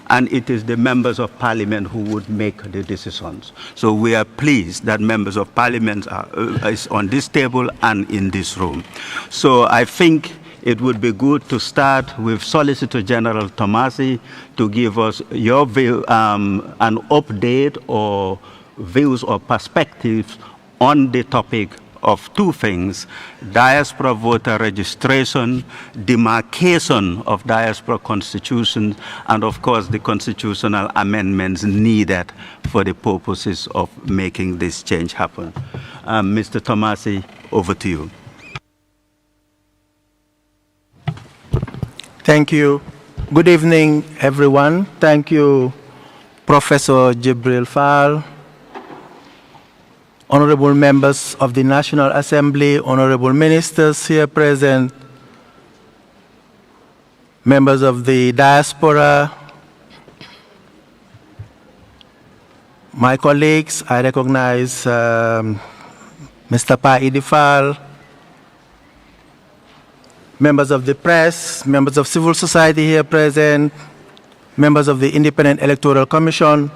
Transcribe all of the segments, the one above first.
and it is the members of parliament who would make the decisions. So we are pleased that members of parliament are is on this table and in this room. So I think it would be good to start with Solicitor General Tomasi to give us your view, an update or views or perspectives on the topic of two things: diaspora voter registration, demarcation of diaspora constitution, and of course the constitutional amendments needed for the purposes of making this change happen. Mr. Tomasi, over to you. Thank you. Good evening, everyone. Thank you, Professor Jibril Fall, honorable members of the National Assembly, honorable ministers here present, members of the diaspora, my colleagues. I recognize Mr. Paidi Fall, members of the press, members of civil society here present, members of the Independent Electoral Commission,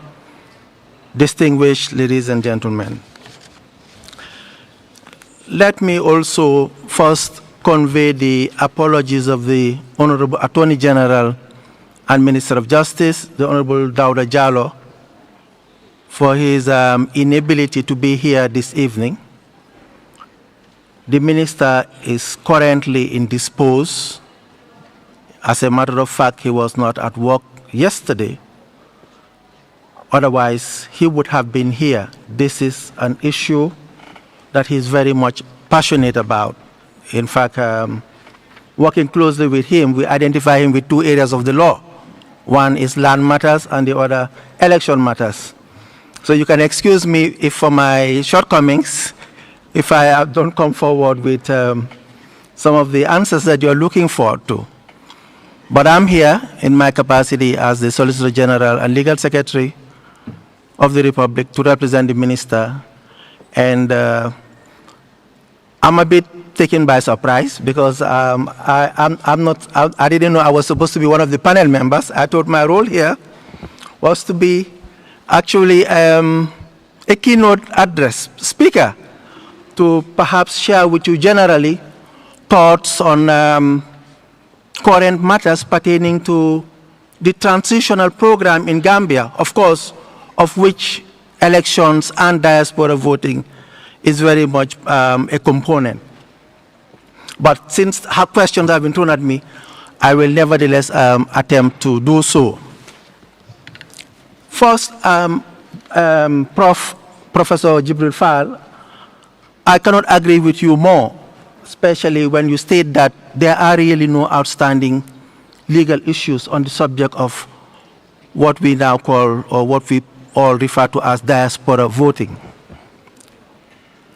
distinguished ladies and gentlemen. Let me also first convey the apologies of the Honorable Attorney General and Minister of Justice, the Honorable Dauda Jallow, for his inability to be here this evening. The Minister is currently indisposed. As a matter of fact, he was not at work yesterday. Otherwise, he would have been here. This is an issue that he's very much passionate about. In fact, working closely with him, we identify him with two areas of the law. One is land matters and the other election matters. So you can excuse me if for my shortcomings, if I don't come forward with some of the answers that you're looking forward to. But I'm here in my capacity as the Solicitor General and Legal Secretary of the Republic to represent the Minister. And I'm a bit taken by surprise because I didn't know I was supposed to be one of the panel members. I thought my role here was to be actually a keynote address speaker to perhaps share with you generally thoughts on current matters pertaining to the transitional program in Gambia, of course, of which elections and diaspora voting is very much a component. But since her questions have been thrown at me, I will nevertheless attempt to do so. First, Professor Jibril Fall, I cannot agree with you more, especially when you state that there are really no outstanding legal issues on the subject of what we now call, or what we all refer to as diaspora voting.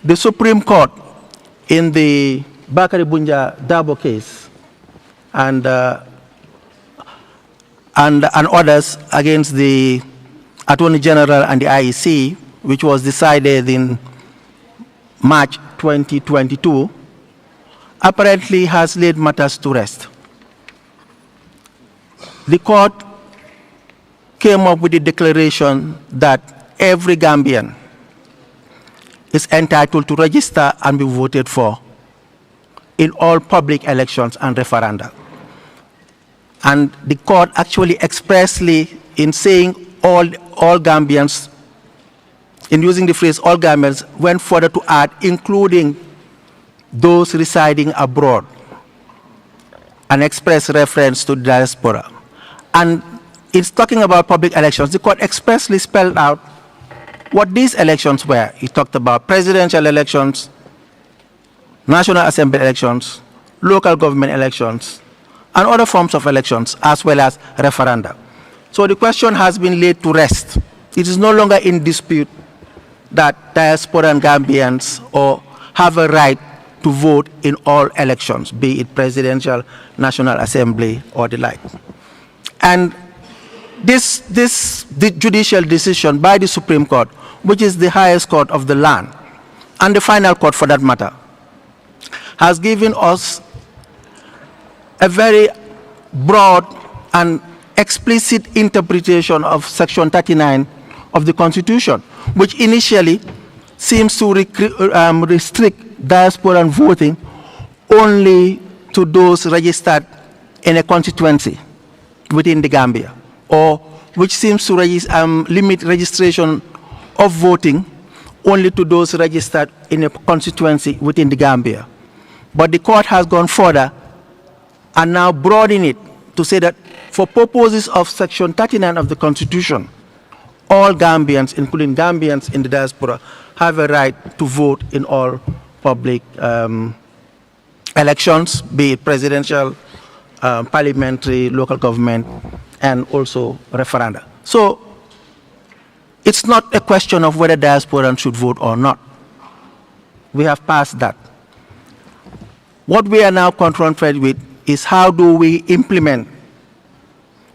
The Supreme Court in the Bakari Bunja Dabo case and others against the Attorney General and the IEC, which was decided in March 2022, apparently has laid matters to rest. The court came up with a declaration that every Gambian is entitled to register and be voted for in all public elections and referenda. And the court actually expressly, in saying all Gambians, in using the phrase all Gambians, went further to add including those residing abroad, and express reference to the diaspora. And it's talking about public elections. The court expressly spelled out what these elections were. It talked about presidential elections, National Assembly elections, local government elections, and other forms of elections, as well as referenda. So the question has been laid to rest. It is no longer in dispute that diasporan Gambians have a right to vote in all elections, be it presidential, National Assembly, or the like. And this judicial decision by the Supreme Court, which is the highest court of the land, and the final court for that matter, has given us a very broad and explicit interpretation of Section 39 of the Constitution, which initially seems to restrict diasporan voting only to those registered in a constituency within the Gambia, or which seems to limit registration of voting only to those registered in a constituency within the Gambia. But the court has gone further and now broadened it to say that for purposes of Section 39 of the Constitution, all Gambians, including Gambians in the diaspora, have a right to vote in all public elections, be it presidential, parliamentary, local government, and also referenda. So it's not a question of whether diasporans should vote or not. We have passed that. What we are now confronted with is how do we implement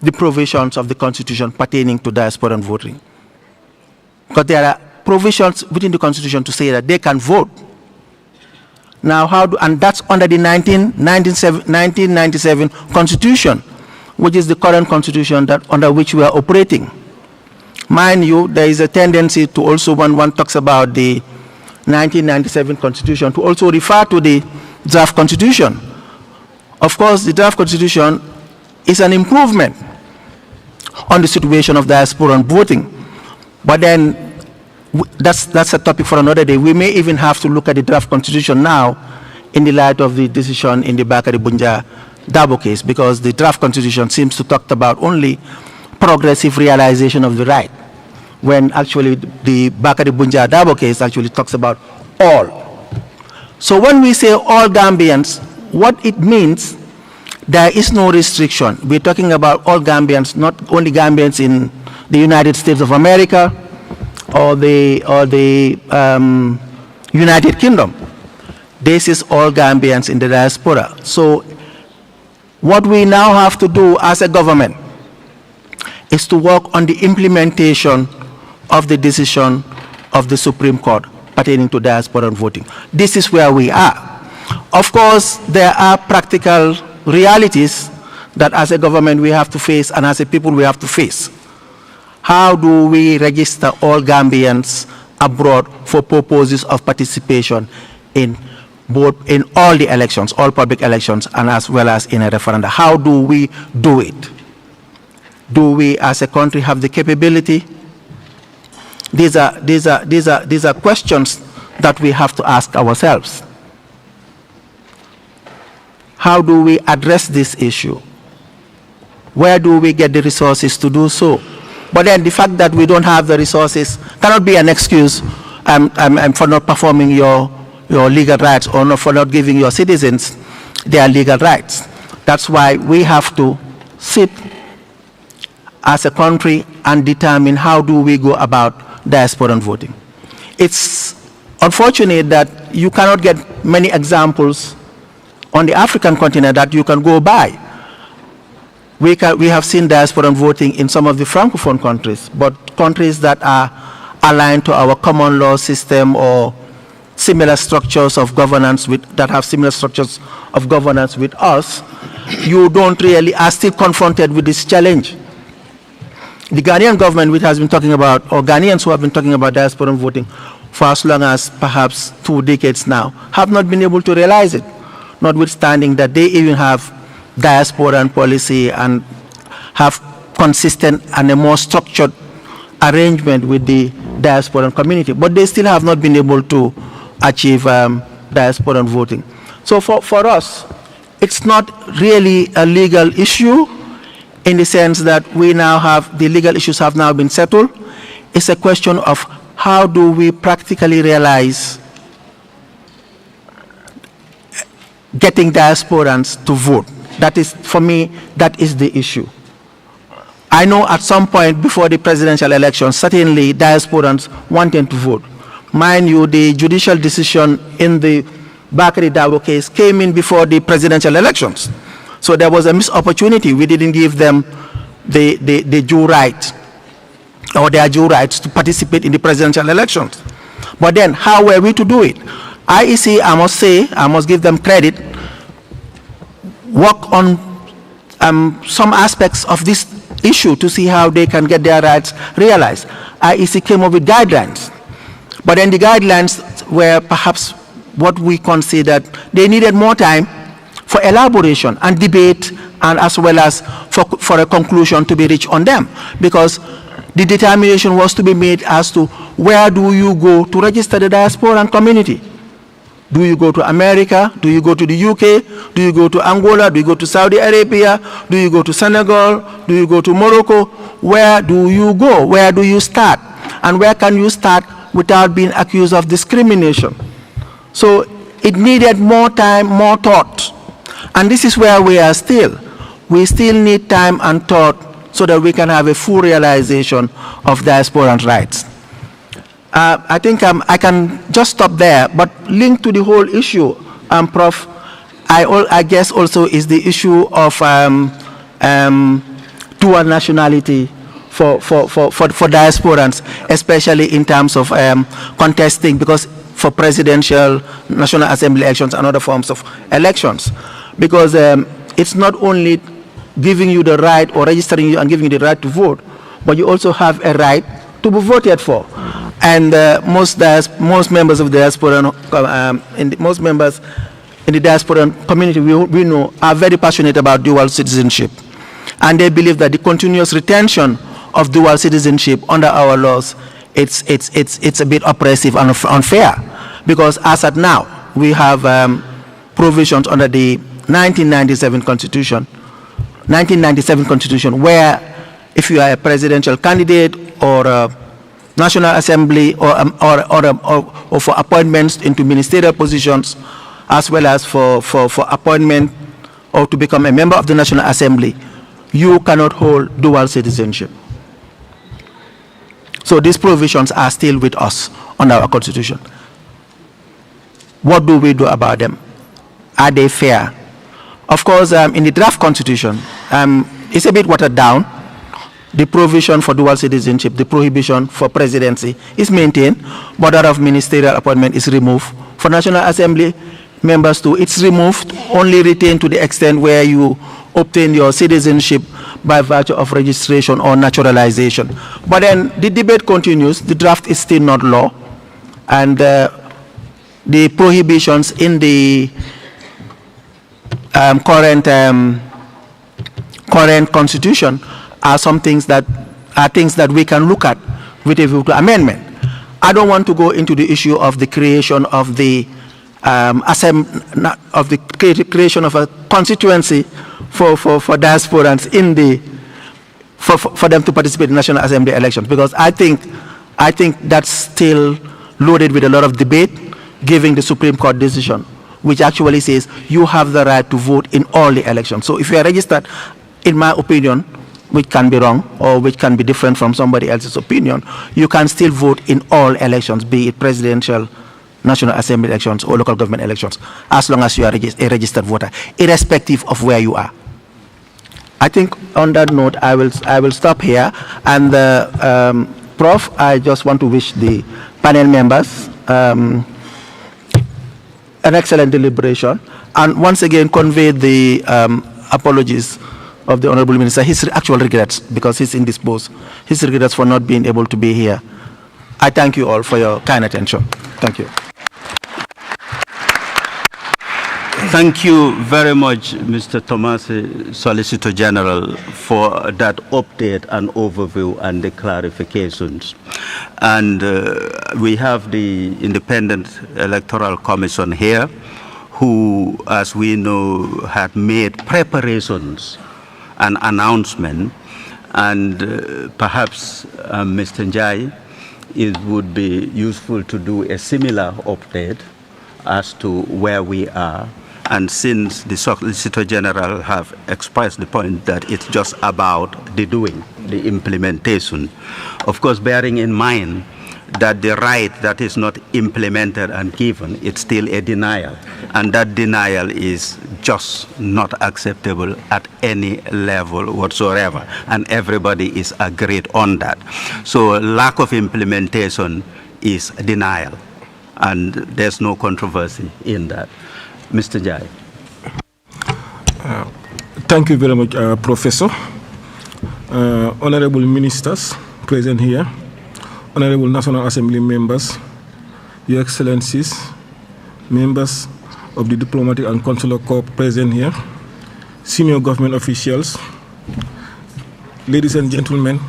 the provisions of the Constitution pertaining to diasporan voting. Because there are provisions within the Constitution to say that they can vote. Now, and that's under the 1997 Constitution, which is the current Constitution under which we are operating. Mind you, there is a tendency to also, when one talks about the 1997 Constitution, to also refer to the draft Constitution. Of course, the draft Constitution is an improvement on the situation of diasporan voting. But then, that's a topic for another day. We may even have to look at the draft Constitution now in the light of the decision in the Bakary Bunja Dabo case, because the draft Constitution seems to talk about only progressive realization of the right, when actually the Bakary Bunja Dabo case actually talks about all. So when we say all Gambians, what it means, there is no restriction. We're talking about all Gambians, not only Gambians in the United States of America or the United Kingdom. This is all Gambians in the diaspora. So what we now have to do as a government is to work on the implementation of the decision of the Supreme Court pertaining to diasporan voting. This is where we are. Of course, there are practical realities that as a government we have to face, and as a people we have to face. How do we register all Gambians abroad for purposes of participation in all the elections, all public elections, and as well as in a referendum? How do we do it? Do we as a country have the capability? These are questions that we have to ask ourselves. How do we address this issue? Where do we get the resources to do so? But then the fact that we don't have the resources cannot be an excuse for not performing your legal rights, or not for not giving your citizens their legal rights. That's why we have to sit as a country and determine how do we go about diasporan voting. It's unfortunate that you cannot get many examples on the African continent that you can go by. We have seen diasporan voting in some of the Francophone countries, but countries that are aligned to our common law system or similar structures of governance that have similar structures of governance with us, you don't really are still confronted with this challenge. The Ghanaian government, which has been talking about, or Ghanaians who have been talking about diasporan voting for as long as perhaps 2 decades now, have not been able to realize it, notwithstanding that they even have diasporan policy and have consistent and a more structured arrangement with the diasporan community, but they still have not been able to achieve diasporan voting. So for us, it's not really a legal issue in the sense that we now have, the legal issues have now been settled. It's a question of how do we practically realize getting diasporans to vote. That is, for me, that is the issue. I know at some point before the presidential election, certainly diasporans wanted to vote. Mind you, the judicial decision in the Bakary Dabo case came in before the presidential elections. So there was a missed opportunity. We didn't give them the due right, or their due rights to participate in the presidential elections. But then, how were we to do it? IEC, I must say, I must give them credit, work on some aspects of this issue to see how they can get their rights realized. IEC came up with guidelines, but then the guidelines were perhaps what we considered they needed more time for elaboration and debate, and as well as for a conclusion to be reached on them, because the determination was to be made as to where do you go to register the diasporan community. Do you go to America? Do you go to the UK? Do you go to Angola? Do you go to Saudi Arabia? Do you go to Senegal? Do you go to Morocco? Where do you go? Where do you start? And where can you start without being accused of discrimination? So it needed more time, more thought. And this is where we are still. We still need time and thought so that we can have a full realization of diasporan rights. I think I can just stop there, but linked to the whole issue, Prof, I guess also is the issue of dual nationality for diasporans, especially in terms of contesting, because for presidential, National Assembly elections and other forms of elections. Because it's not only giving you the right or registering you and giving you the right to vote, but you also have a right to be voted for. And most members of the diaspora, most members in the diaspora community we know are very passionate about dual citizenship. And they believe that the continuous retention of dual citizenship under our laws, it's a bit oppressive and unfair. Because as at now, we have provisions under the 1997 Constitution, where if you are a presidential candidate or a National Assembly or for appointments into ministerial positions, as well as for appointment or to become a member of the National Assembly, you cannot hold dual citizenship. So these provisions are still with us on our Constitution. What do we do about them? Are they fair? Of course, in the draft Constitution, it's a bit watered down. The provision for dual citizenship, the prohibition for presidency is maintained, but that of ministerial appointment is removed. For National Assembly members too, it's removed, only retained to the extent where you obtain your citizenship by virtue of registration or naturalization. But then the debate continues. The draft is still not law, and the prohibitions in the current Constitution are things that we can look at with a view to amendment. I don't want to go into the issue of the creation of the creation of a constituency for diasporans for them to participate in National Assembly elections, because I think that's still loaded with a lot of debate, given the Supreme Court decision, which actually says you have the right to vote in all the elections. So if you are registered, in my opinion, which can be wrong or which can be different from somebody else's opinion, you can still vote in all elections, be it presidential, National Assembly elections, or local government elections, as long as you are a registered voter, irrespective of where you are. I think on that note, I will stop here. And Prof, I just want to wish the panel members an excellent deliberation, and once again convey the apologies of the Honorable Minister, his actual regrets, because he's indisposed, his regrets for not being able to be here. I thank you all for your kind attention. Thank you. Thank you very much, Mr. Tomasi, Solicitor General, for that update and overview and the clarifications. And we have the Independent Electoral Commission here, who, as we know, had made preparations and announcement, and perhaps Mr. Njai, it would be useful to do a similar update as to where we are. And since the Solicitor General have expressed the point that it's just about the doing, the implementation, of course, bearing in mind that the right that is not implemented and given, it's still a denial. And that denial is just not acceptable at any level whatsoever. And everybody is agreed on that. So lack of implementation is denial. And there's no controversy in that. Mr. Jai. Thank you very much, Professor. honorable ministers present here, honorable National Assembly members, Your Excellencies, members of the diplomatic and consular corps present here, senior government officials, ladies and gentlemen,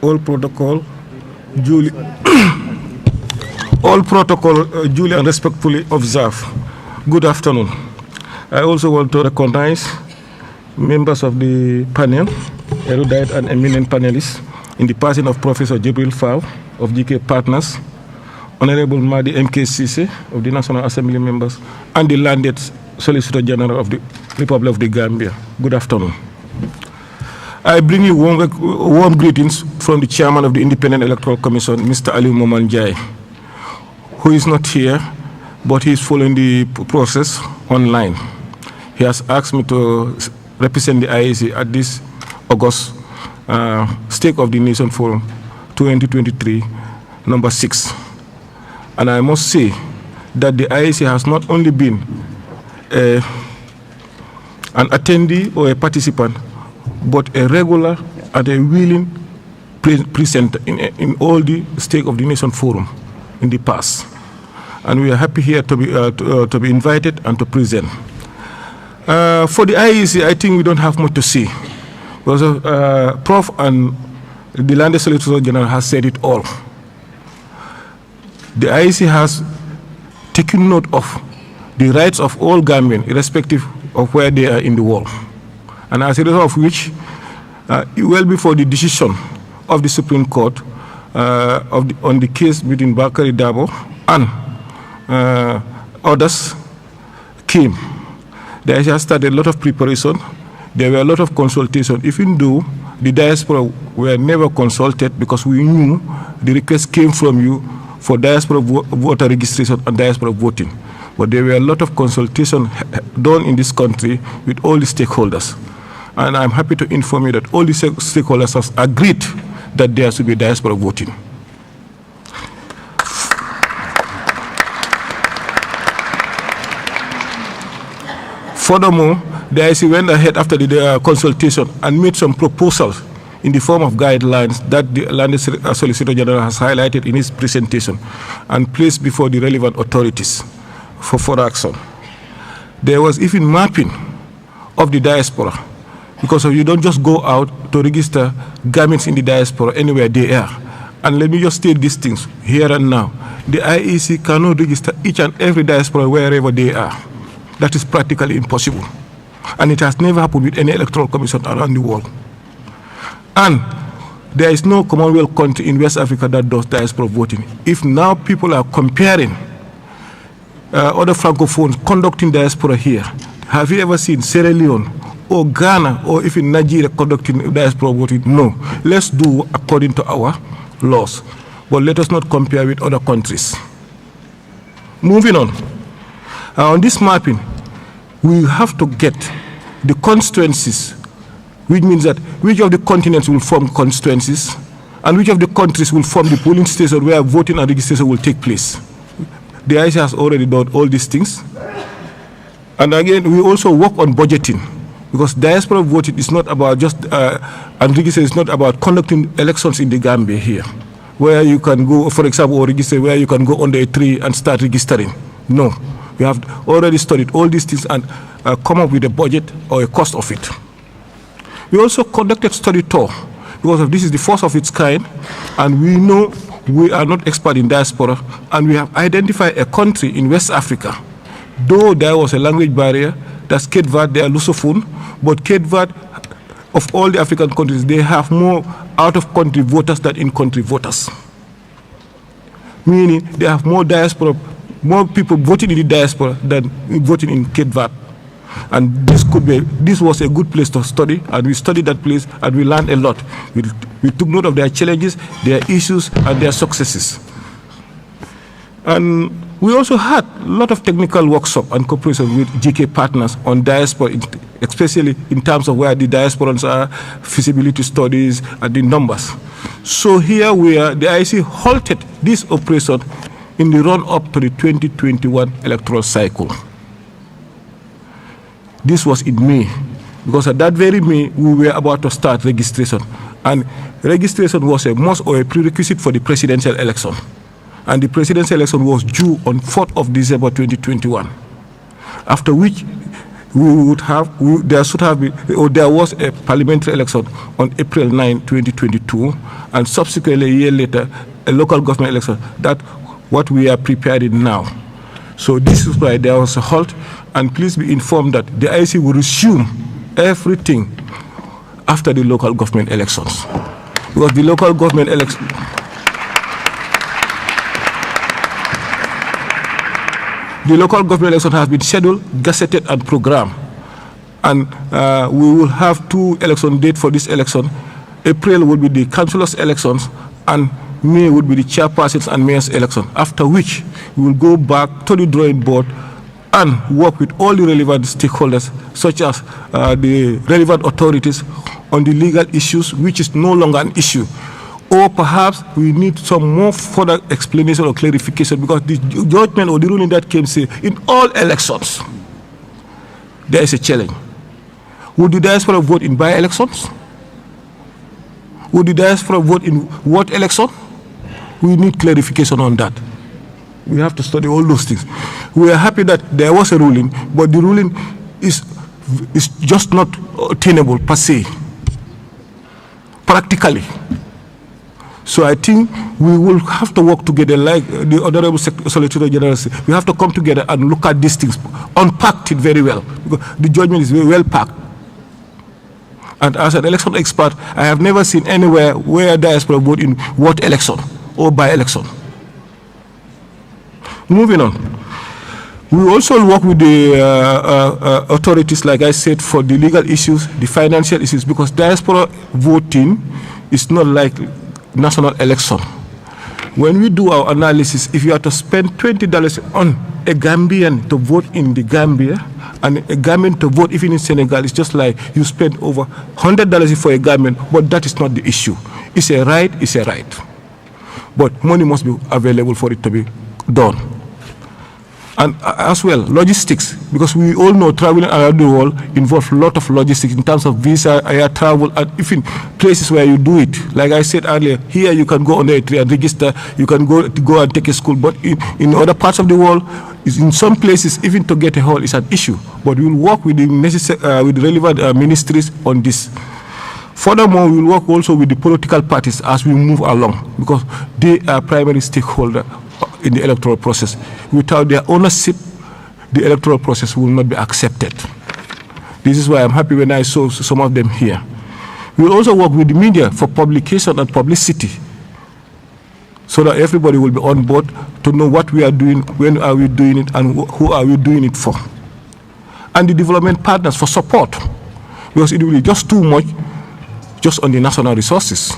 all protocol duly duly and respectfully observed. Good afternoon. I also want to recognize members of the panel, erudite and eminent panelists, in the person of Professor Jibril Faw of GK Partners, Honorable Madi M.K. Sise of the National Assembly members, and the landed Solicitor General of the Republic of the Gambia. Good afternoon. I bring you warm greetings from the Chairman of the Independent Electoral Commission, Mr. Ali Momanjai, who is not here, but he is following the process online. He has asked me to represent the IEC at this August State of the Nation Forum 2023, number 6. And I must say that the IEC has not only been an attendee or a participant, but a regular and a willing presenter in all the State of the Nation Forum in the past. And we are happy here to be invited and to present. For the IEC, I think we don't have much to say, because Prof and the Landed Solicitor General has said it all. The IEC has taken note of the rights of all Gambians, irrespective of where they are in the world. And as a result of which, well before the decision of the Supreme Court on the case between Bakari Dabo and others came, the IEC has started a lot of preparation. There were a lot of consultation, even though the diaspora were never consulted, because we knew the request came from you for diaspora voter registration and diaspora voting. But there were a lot of consultation done in this country with all the stakeholders. And I'm happy to inform you that all the stakeholders have agreed that there should be diaspora voting. Furthermore, the IEC went ahead after the consultation and made some proposals in the form of guidelines that the Landed Solicitor General has highlighted in his presentation and placed before the relevant authorities for further action. There was even mapping of the diaspora, because you don't just go out to register Gambians in the diaspora anywhere they are. And let me just state these things here and now. The IEC cannot register each and every diaspora wherever they are. That is practically impossible. And it has never happened with any electoral commission around the world. And there is no Commonwealth country in West Africa that does diaspora voting. If now people are comparing other francophones conducting diaspora here, have you ever seen Sierra Leone or Ghana or even Nigeria conducting diaspora voting? No. Let's do according to our laws. But let us not compare with other countries. Moving on. On this mapping, we have to get the constituencies, which means that which of the continents will form constituencies and which of the countries will form the polling station where voting and registration will take place. The IEC has already done all these things. And again, we also work on budgeting, because diaspora voting is not about just, and registration is not about conducting elections in the Gambia here, where you can go, for example, or register where you can go under a tree and start registering. No. We have already studied all these things and come up with a budget or a cost of it. We also conducted study tour, because this is the first of its kind, and we know we are not expert in diaspora, and we have identified a country in West Africa. Though there was a language barrier, that's Cape Verde, they are Lusophone, but Cape Verde, of all the African countries, they have more out-of-country voters than in-country voters. Meaning they have more diaspora, more people voting in the diaspora than voting in Cape Verde. And this was a good place to study, and we studied that place and we learned a lot. We took note of their challenges, their issues, and their successes. And we also had a lot of technical workshop and cooperation with GK partners on diaspora, especially in terms of where the diasporans are, feasibility studies, and the numbers. So here we are, the IEC halted this operation in the run-up to the 2021 electoral cycle. This was in May, because at that very May, we were about to start registration. And registration was a must or a prerequisite for the presidential election. And the presidential election was due on 4th of December 2021. After which, there was a parliamentary election on April 9, 2022, and subsequently a year later, a local government election. That's what we are preparing now. So this is why there was a halt, and please be informed that the IEC will resume everything after the local government elections. Because the local government election... The local government election has been scheduled, gazetted, and programmed. And we will have 2 election dates for this election. April will be the councillors' elections, and May will be the chairpersons and mayor's election. After which, we will go back to the drawing board and work with all the relevant stakeholders, such as the relevant authorities, on the legal issues, which is no longer an issue. Or perhaps we need some more further explanation or clarification, because the judgment or the ruling that came say in all elections there is a challenge. Would the diaspora vote in by-elections? Would the diaspora vote in what election? We need clarification on that. We have to study all those things. We are happy that there was a ruling, but the ruling is just not attainable per se, practically. So I think we will have to work together, like the Honorable Solicitor General said. We have to come together and look at these things, unpack it very well, because the judgment is very well packed. And as an election expert, I have never seen anywhere where diaspora vote in what election or by election. Moving on. We also work with the authorities, like I said, for the legal issues, the financial issues, because diaspora voting is not like national election. When we do our analysis, if you have to spend $20 on a Gambian to vote in the Gambia, and a Gambian to vote even in Senegal, it's just like you spend over $100 for a Gambian, but that is not the issue. It's a right, it's a right. But money must be available for it to be done. And as well, logistics, because we all know traveling around the world involves a lot of logistics in terms of visa, air travel, and even places where you do it. Like I said earlier, here you can go on the tree and register, you can go and take a school, but in other parts of the world, in some places, even to get a hall is an issue. But we will work with the with the relevant ministries on this. Furthermore, we will work also with the political parties as we move along, because they are primary stakeholders in the electoral process. Without their ownership, the electoral process will not be accepted. This is why I'm happy when I saw some of them here. We will also work with the media for publication and publicity, so that everybody will be on board to know what we are doing, when are we doing it, and who are we doing it for. And the development partners for support, because it will be just too much just on the national resources.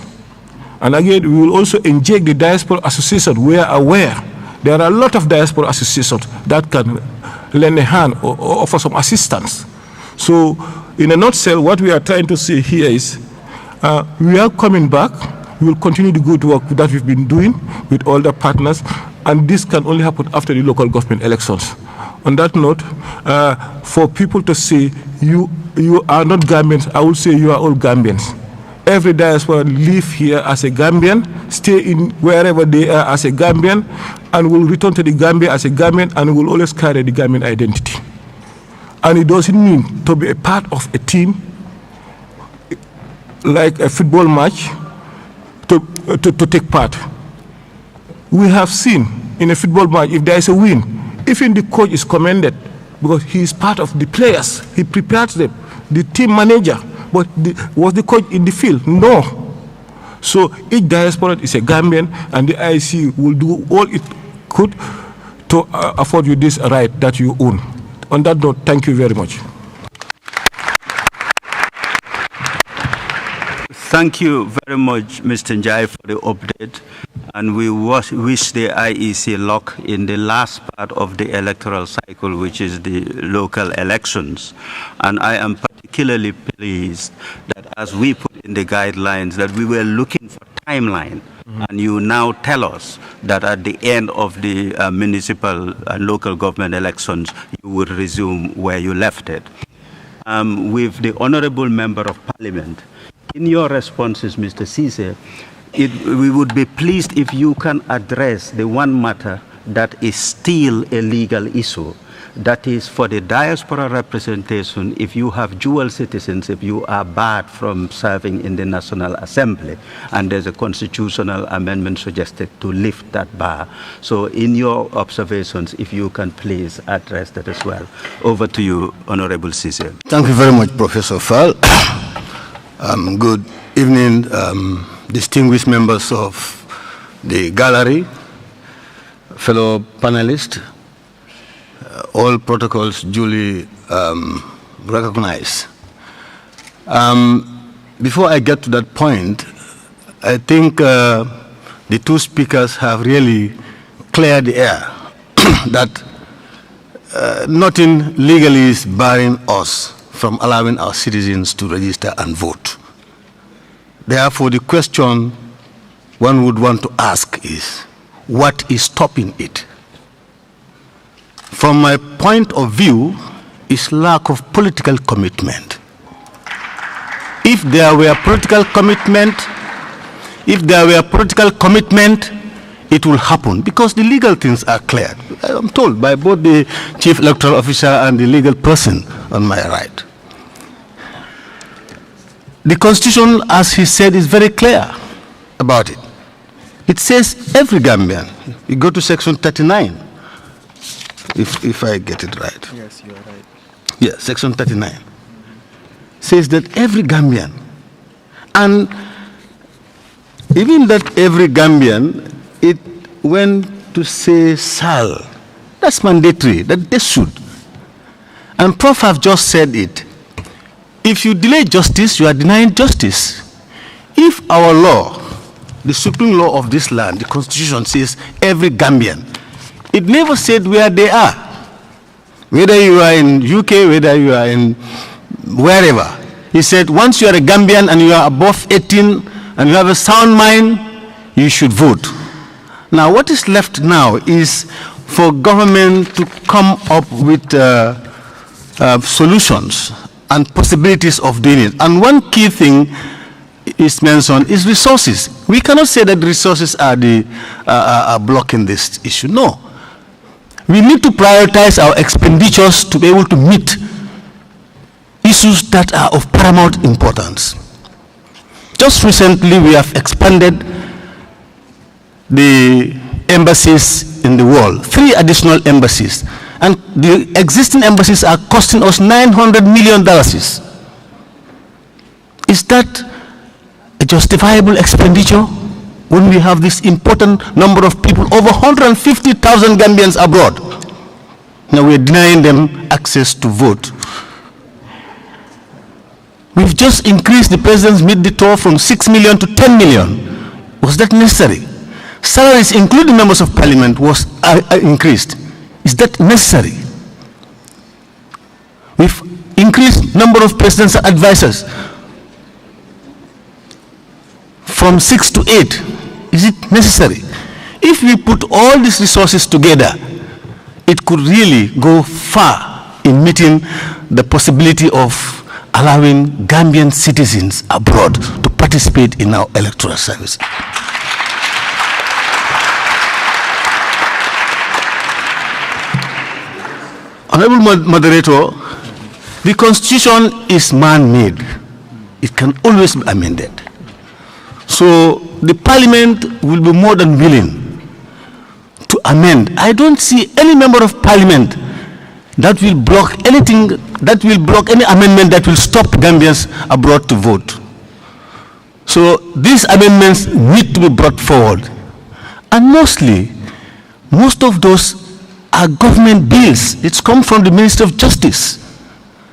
And again, we will also inject the Diaspora Association. We are aware there are a lot of Diaspora Associations that can lend a hand or offer some assistance. So, in a nutshell, what we are trying to say here is we are coming back. We will continue the good work that we've been doing with all the partners, and this can only happen after the local government elections. On that note, for people to say you are not Gambians, I would say you are all Gambians. Every diaspora live here as a Gambian, stay in wherever they are as a Gambian, and will return to the Gambia as a Gambian, and will always carry the Gambian identity. And it doesn't mean to be a part of a team, like a football match, to take part. We have seen in a football match, if there is a win, even the coach is commended, because he is part of the players. He prepares them, the team manager. But was the coach in the field? No. So each diaspora is a Gambian, and the IEC will do all it could to afford you this right that you own. On that note, thank you very much. Thank you very much, Mr. Njai, for the update. And we wish the IEC luck in the last part of the electoral cycle, which is the local elections. And I am particularly pleased that as we put in the guidelines that we were looking for timeline, and you now tell us that at the end of the municipal and local government elections, you would resume where you left it. with the Honorable Member of Parliament. In your responses, Mr. Cisse, we would be pleased if you can address the one matter that is still a legal issue. That is for the diaspora representation, if you have dual citizens, if you are barred from serving in the National Assembly, and there's a constitutional amendment suggested to lift that bar. So in your observations, if you can please address that as well. Over to you, Honorable Cisse. Thank you very much, Professor Fall. Good evening, distinguished members of the gallery, fellow panelists, all protocols duly recognized. Before I get to that point, I think the two speakers have really cleared the air that nothing legally is barring us from allowing our citizens to register and vote. Therefore, the question one would want to ask is, what is stopping it? From my point of view, is lack of political commitment. If there were political commitment, it will happen, because the legal things are clear. I'm told by both the chief electoral officer and the legal person on my right. The Constitution, as he said, is very clear about it. It says every Gambian. You go to section 39, if I get it right. Yes, you are right. Yeah, section 39 says that every Gambian, and even that every Gambian, it went to say shall. That's mandatory, that they should. And Prof have just said it. If you delay justice, you are denying justice. If our law, the supreme law of this land, the Constitution says every Gambian, it never said where they are. Whether you are in UK, whether you are in wherever. He said once you are a Gambian and you are above 18 and you have a sound mind, you should vote. Now what is left now is for government to come up with solutions and possibilities of doing it. And one key thing is mentioned is resources. We cannot say that resources are blocking this issue. No. We need to prioritize our expenditures to be able to meet issues that are of paramount importance. Just recently, we have expanded the embassies in the world, 3 additional embassies. And the existing embassies are costing us $900 million. Is that a justifiable expenditure when we have this important number of people, over 150,000 Gambians abroad? Now we are denying them access to vote. We've just increased the president's midday tour from 6 million to 10 million. Was that necessary? Salaries, including members of parliament, was increased. Is that necessary? We've increased number of presidential advisors from 6 to 8. Is it necessary? If we put all these resources together, it could really go far in meeting the possibility of allowing Gambian citizens abroad to participate in our electoral service. Honorable Moderator, the Constitution is man-made. It can always be amended. So the Parliament will be more than willing to amend. I don't see any member of Parliament that will block anything, that will block any amendment that will stop Gambians abroad to vote. So these amendments need to be brought forward. And mostly, most of those are government bills. It's come from the Minister of Justice.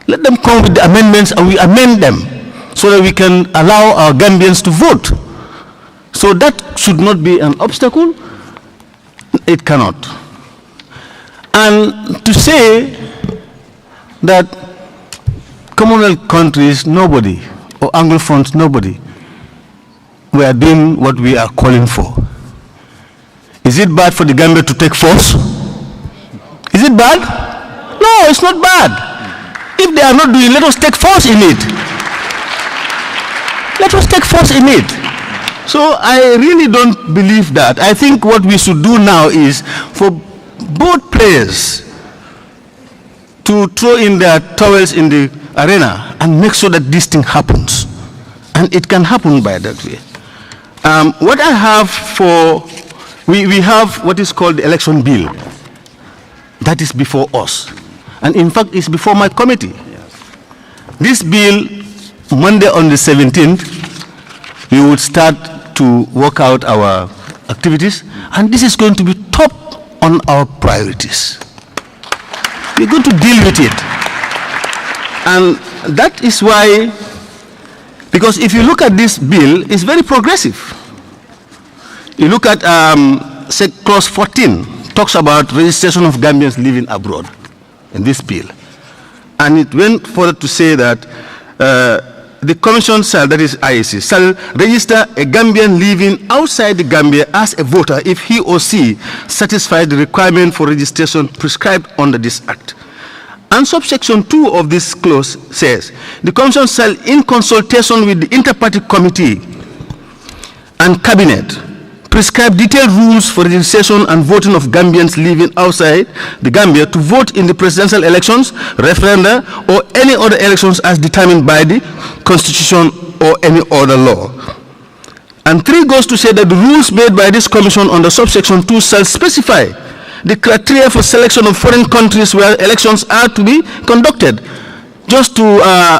Let them come with the amendments and we amend them so that we can allow our Gambians to vote. So that should not be an obstacle. It cannot. And to say that Commonwealth countries, nobody, or Anglophones, nobody, were doing what we are calling for. Is it bad for the Gambia to take force? Is it bad? No, it's not bad. If they are not doing, let us take force in it. Let us take force in it. So I really don't believe that. I think what we should do now is for both players to throw in their towels in the arena and make sure that this thing happens. And it can happen by that way. What I have for, we have what is called the election bill. That is before us. And in fact, it's before my committee. This bill, Monday on the 17th, we would start to work out our activities, and this is going to be top on our priorities. We're going to deal with it. And that is why, because if you look at this bill, it's very progressive. You look at clause 14, talks about registration of Gambians living abroad in this bill. And it went further to say that the Commission shall, that is IEC, shall register a Gambian living outside the Gambia as a voter if he or she satisfies the requirement for registration prescribed under this Act. And subsection 2 of this clause says, the Commission shall, in consultation with the Inter-Party Committee and Cabinet, prescribe detailed rules for registration and voting of Gambians living outside the Gambia to vote in the presidential elections, referenda, or any other elections as determined by the Constitution or any other law. And 3 goes to say that the rules made by this Commission under subsection 2 shall specify the criteria for selection of foreign countries where elections are to be conducted, just to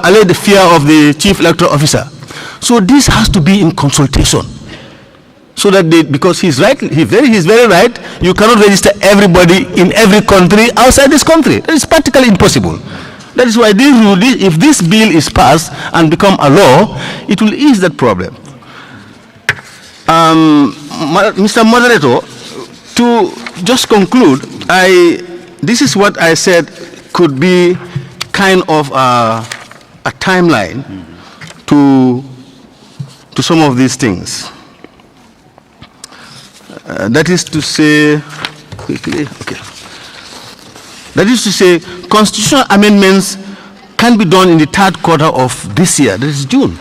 allay the fear of the Chief Electoral Officer. So this has to be in consultation. So that because he's right, he's very right, you cannot register everybody in every country outside this country. That is practically impossible. That is why this rule, if this bill is passed and become a law, it will ease that problem. Mr. Moderator, to just conclude, this is what I said could be kind of a timeline to some of these things. That is to say, quickly, okay. That is to say, constitutional amendments can be done in the 3rd quarter of this year, that is June,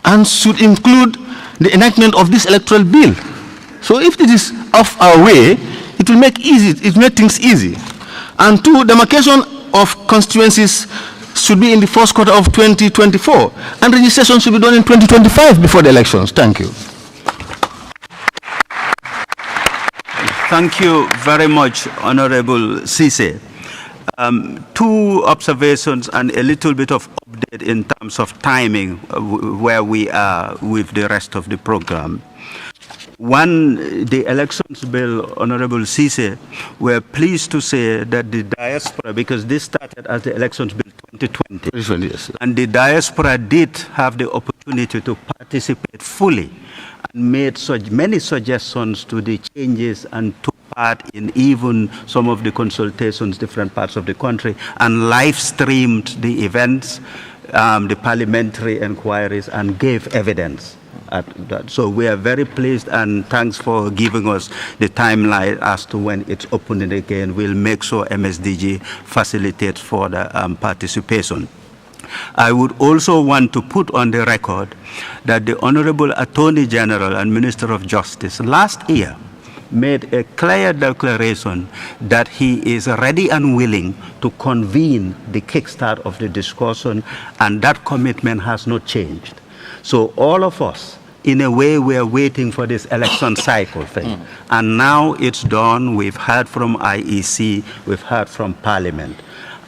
and should include the enactment of this electoral bill. So if it is off our way, it will make things easy. And 2, demarcation of constituencies should be in the 1st quarter of 2024, and registration should be done in 2025 before the elections. Thank you. Thank you very much, Honorable Cisse. 2 observations and a little bit of update in terms of timing where we are with the rest of the program. One, the elections bill, Honorable Cisse, we're pleased to say that the diaspora, because this started as the elections bill 2020, yes, and the diaspora did have the opportunity to participate fully and made such many suggestions to the changes and took part in even some of the consultations, different parts of the country, and live streamed the events, the parliamentary inquiries, and gave evidence. So we are very pleased, and thanks for giving us the timeline as to when it's opening again. We'll make sure MSDG facilitates for the participation. I would also want to put on the record that the Honorable Attorney General and Minister of Justice last year made a clear declaration that he is ready and willing to convene the kickstart of the discussion, and that commitment has not changed. So all of us, in a way, we are waiting for this election cycle thing. And now it's done. We've heard from IEC, we've heard from Parliament.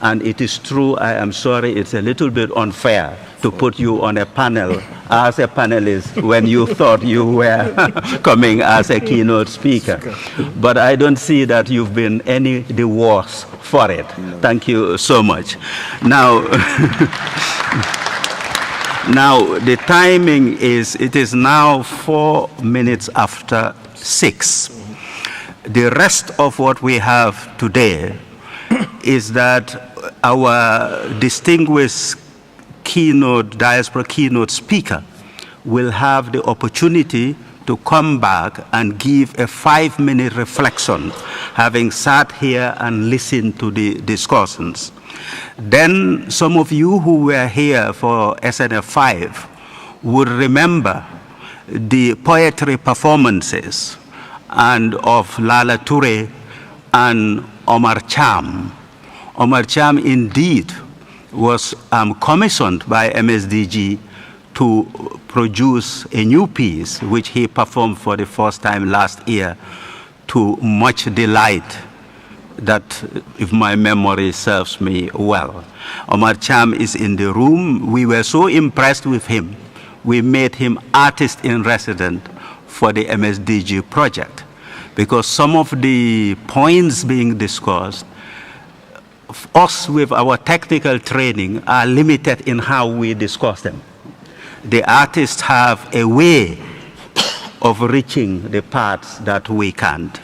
And it is true, I am sorry, it's a little bit unfair to put you on a panel as a panelist when you thought you were coming as a keynote speaker. But I don't see that you've been any the worse for it. No. Thank you so much. Now, now the timing is, it is now 4 minutes after 6. The rest of what we have today is that our distinguished diaspora keynote speaker will have the opportunity to come back and give a 5-minute reflection, having sat here and listened to the discussions. Then some of you who were here for SNF 5 would remember the poetry performances and of Lala Toure and Omar Cham. Omar Cham indeed was commissioned by MSDG to produce a new piece, which he performed for the first time last year, to much delight, that if my memory serves me well. Omar Cham is in the room. We were so impressed with him, we made him artist in residence for the MSDG project, because some of the points being discussed, us with our technical training are limited in how we discuss them. The artists have a way of reaching the parts that we can't.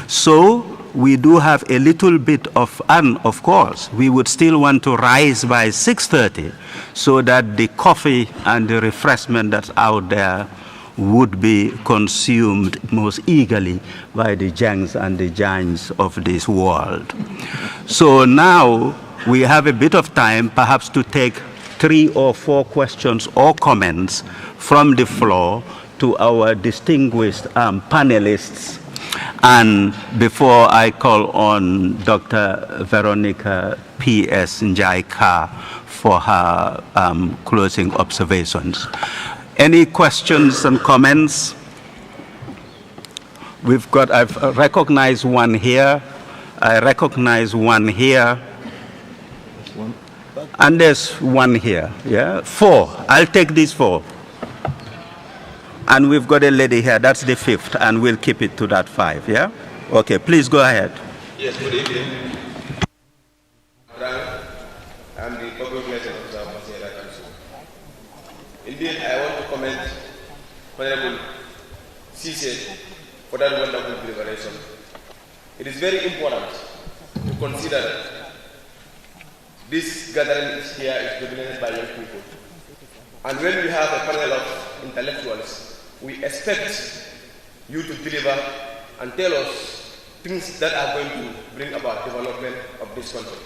So we do have a little bit of, and of course, we would still want to rise by 6:30 so that the coffee and the refreshment that's out there would be consumed most eagerly by the Jangs and the Jans of this world. So now we have a bit of time perhaps to take 3 or 4 questions or comments from the floor to our distinguished panelists. And before I call on Dr. Veronica P.S. Njaika for her closing observations. Any questions and comments? I've recognized one here. I recognize one here. And there's one here, yeah? 4, I'll take these 4. And we've got a lady here, that's the 5th, and we'll keep it to that 5, yeah? Okay, please go ahead. Yes, good evening. I'm the public relations officer of Masera Council. Indeed, I want to commend Honorable Cisse for that wonderful deliberation. It is very important to consider this gathering here is dominated by young people. And when we have a panel of intellectuals, we expect you to deliver and tell us things that are going to bring about development of this country.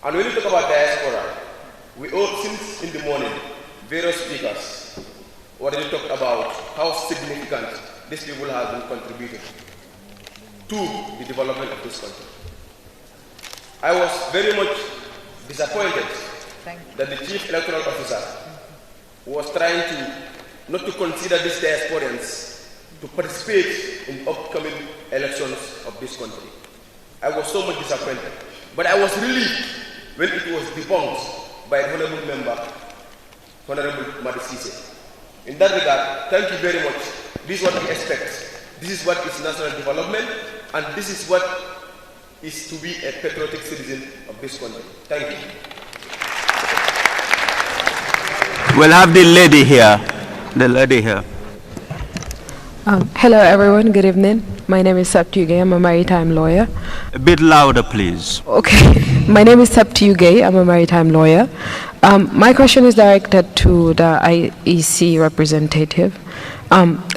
And when you talk about diaspora, we all, since in the morning, various speakers already talked about how significant these people have been contributing to the development of this country. I was very much disappointed that the Chief Electoral Officer was trying to not to consider these diasporans to participate in upcoming elections of this country. I was so much disappointed. But I was relieved when it was debunked by the Honorable Member, Honorable Madisise. In that regard, thank you very much. This is what we expect. This is what is national development, and this is what is to be a patriotic citizen of this country. Thank you. We'll have the lady here. The lady here. Hello, everyone. Good evening. My name is Saptiugay. I'm a maritime lawyer. A bit louder, please. Okay. My name is Saptiugay. I'm a maritime lawyer. My question is directed to the IEC representative.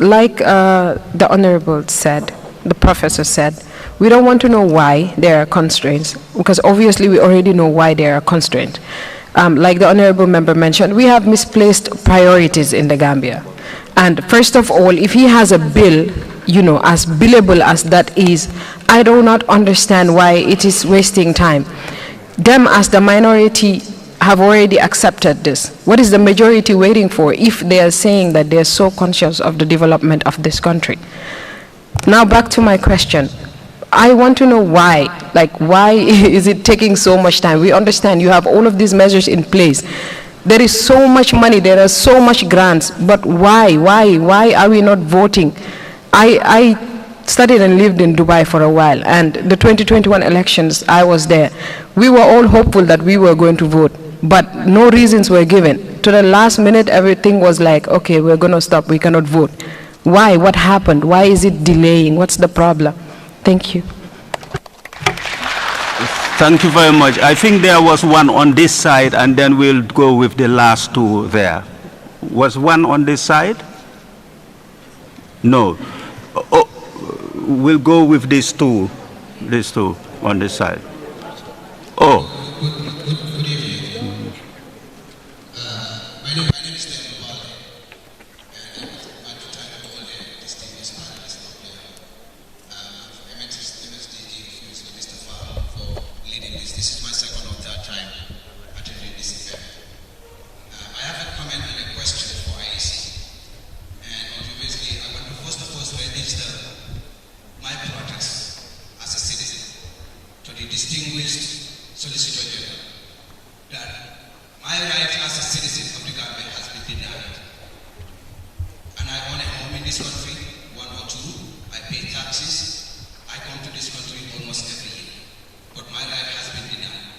Like the Honorable said, the professor said, we don't want to know why there are constraints, because obviously we already know why there are constraints. Like the Honorable Member mentioned, we have misplaced priorities in the Gambia. And first of all, if he has a bill, you know, as billable as that is, I do not understand why it is wasting time. Them as the minority have already accepted this. What is the majority waiting for if they are saying that they are so conscious of the development of this country? Now back to my question. I want to know why. Like, why is it taking so much time? We understand you have all of these measures in place. There is so much money, there are so much grants, but why? Why are we not voting? I studied and lived in Dubai for a while, and the 2021 elections, I was there. We were all hopeful that we were going to vote, but no reasons were given. To the last minute, everything was like, okay, we're going to stop, we cannot vote. Why? What happened? Why is it delaying? What's the problem? Thank you. Thank you very much. I think there was one on this side, and then we'll go with the last 2 there. Was one on this side? No. Oh, we'll go with these two on this side. Oh. Good evening. My name is Diaspora, and I want to thank all the distinguished panelists out there. MSDG refused Mr. Fall for leading this. This is my second or third time attending this event. I have a comment and a question for IEC. And obviously, I want to first of all register my protest as a citizen to the distinguished Solicitor General that my right as a citizen of the Gambia has been denied. And I own a home in this country, one or two. I pay taxes. I come to this country almost every year. But my right has been denied.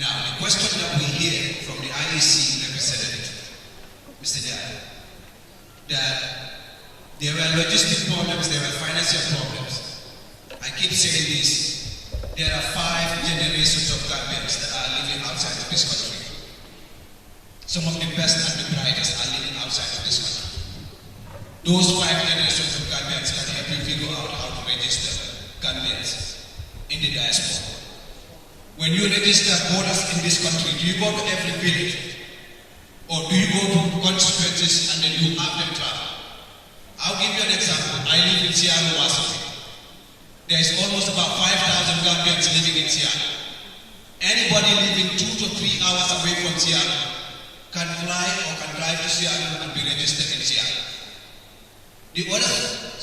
Now, the question that we hear from the IEC representative, Mr. Jai, that there were logistic problems, there were financial problems. I keep saying this. There are 5 generations of Gambians that are living outside of this country. Some of the best and the brightest are living outside of this country. Those 5 generations of Gambians can help you figure out how to register Gambians in the diaspora. When you register voters in this country, do you go to every village? Or do you go to constituencies and then you have them travel? I'll give you an example. I live in Seattle, Washington. There is almost about 5,000 Gambians living in Seattle. Anybody living 2 to 3 hours away from Seattle can fly or can drive to Seattle and be registered in Seattle. The other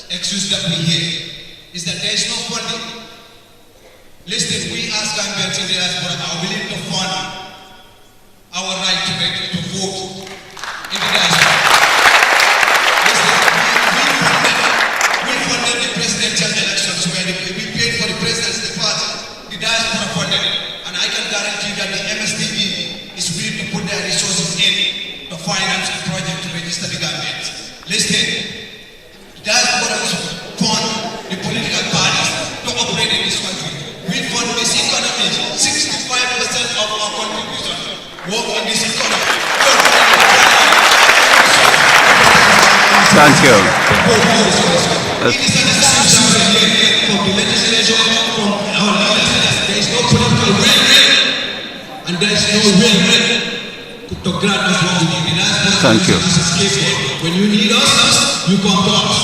excuse that we hear is that there is no funding. Listen, we as Gambians in the diaspora are willing to fund our right to vote in the diaspora. Listen, we funded the presidential elections where we paid for the president's party. The diaspora funded it. And I can guarantee that the MSDG is willing to put their resources in to finance a project to register the Gambians. Listen, the diaspora is fund the political parties to operate in this country. We fund this economy. 65% of our contribution work in this economy. Thank you. It is an assumption from the legislation, from our leaders. There is no political will, and there is no will to grant us what we need. Thank you. When you need us, you come to us.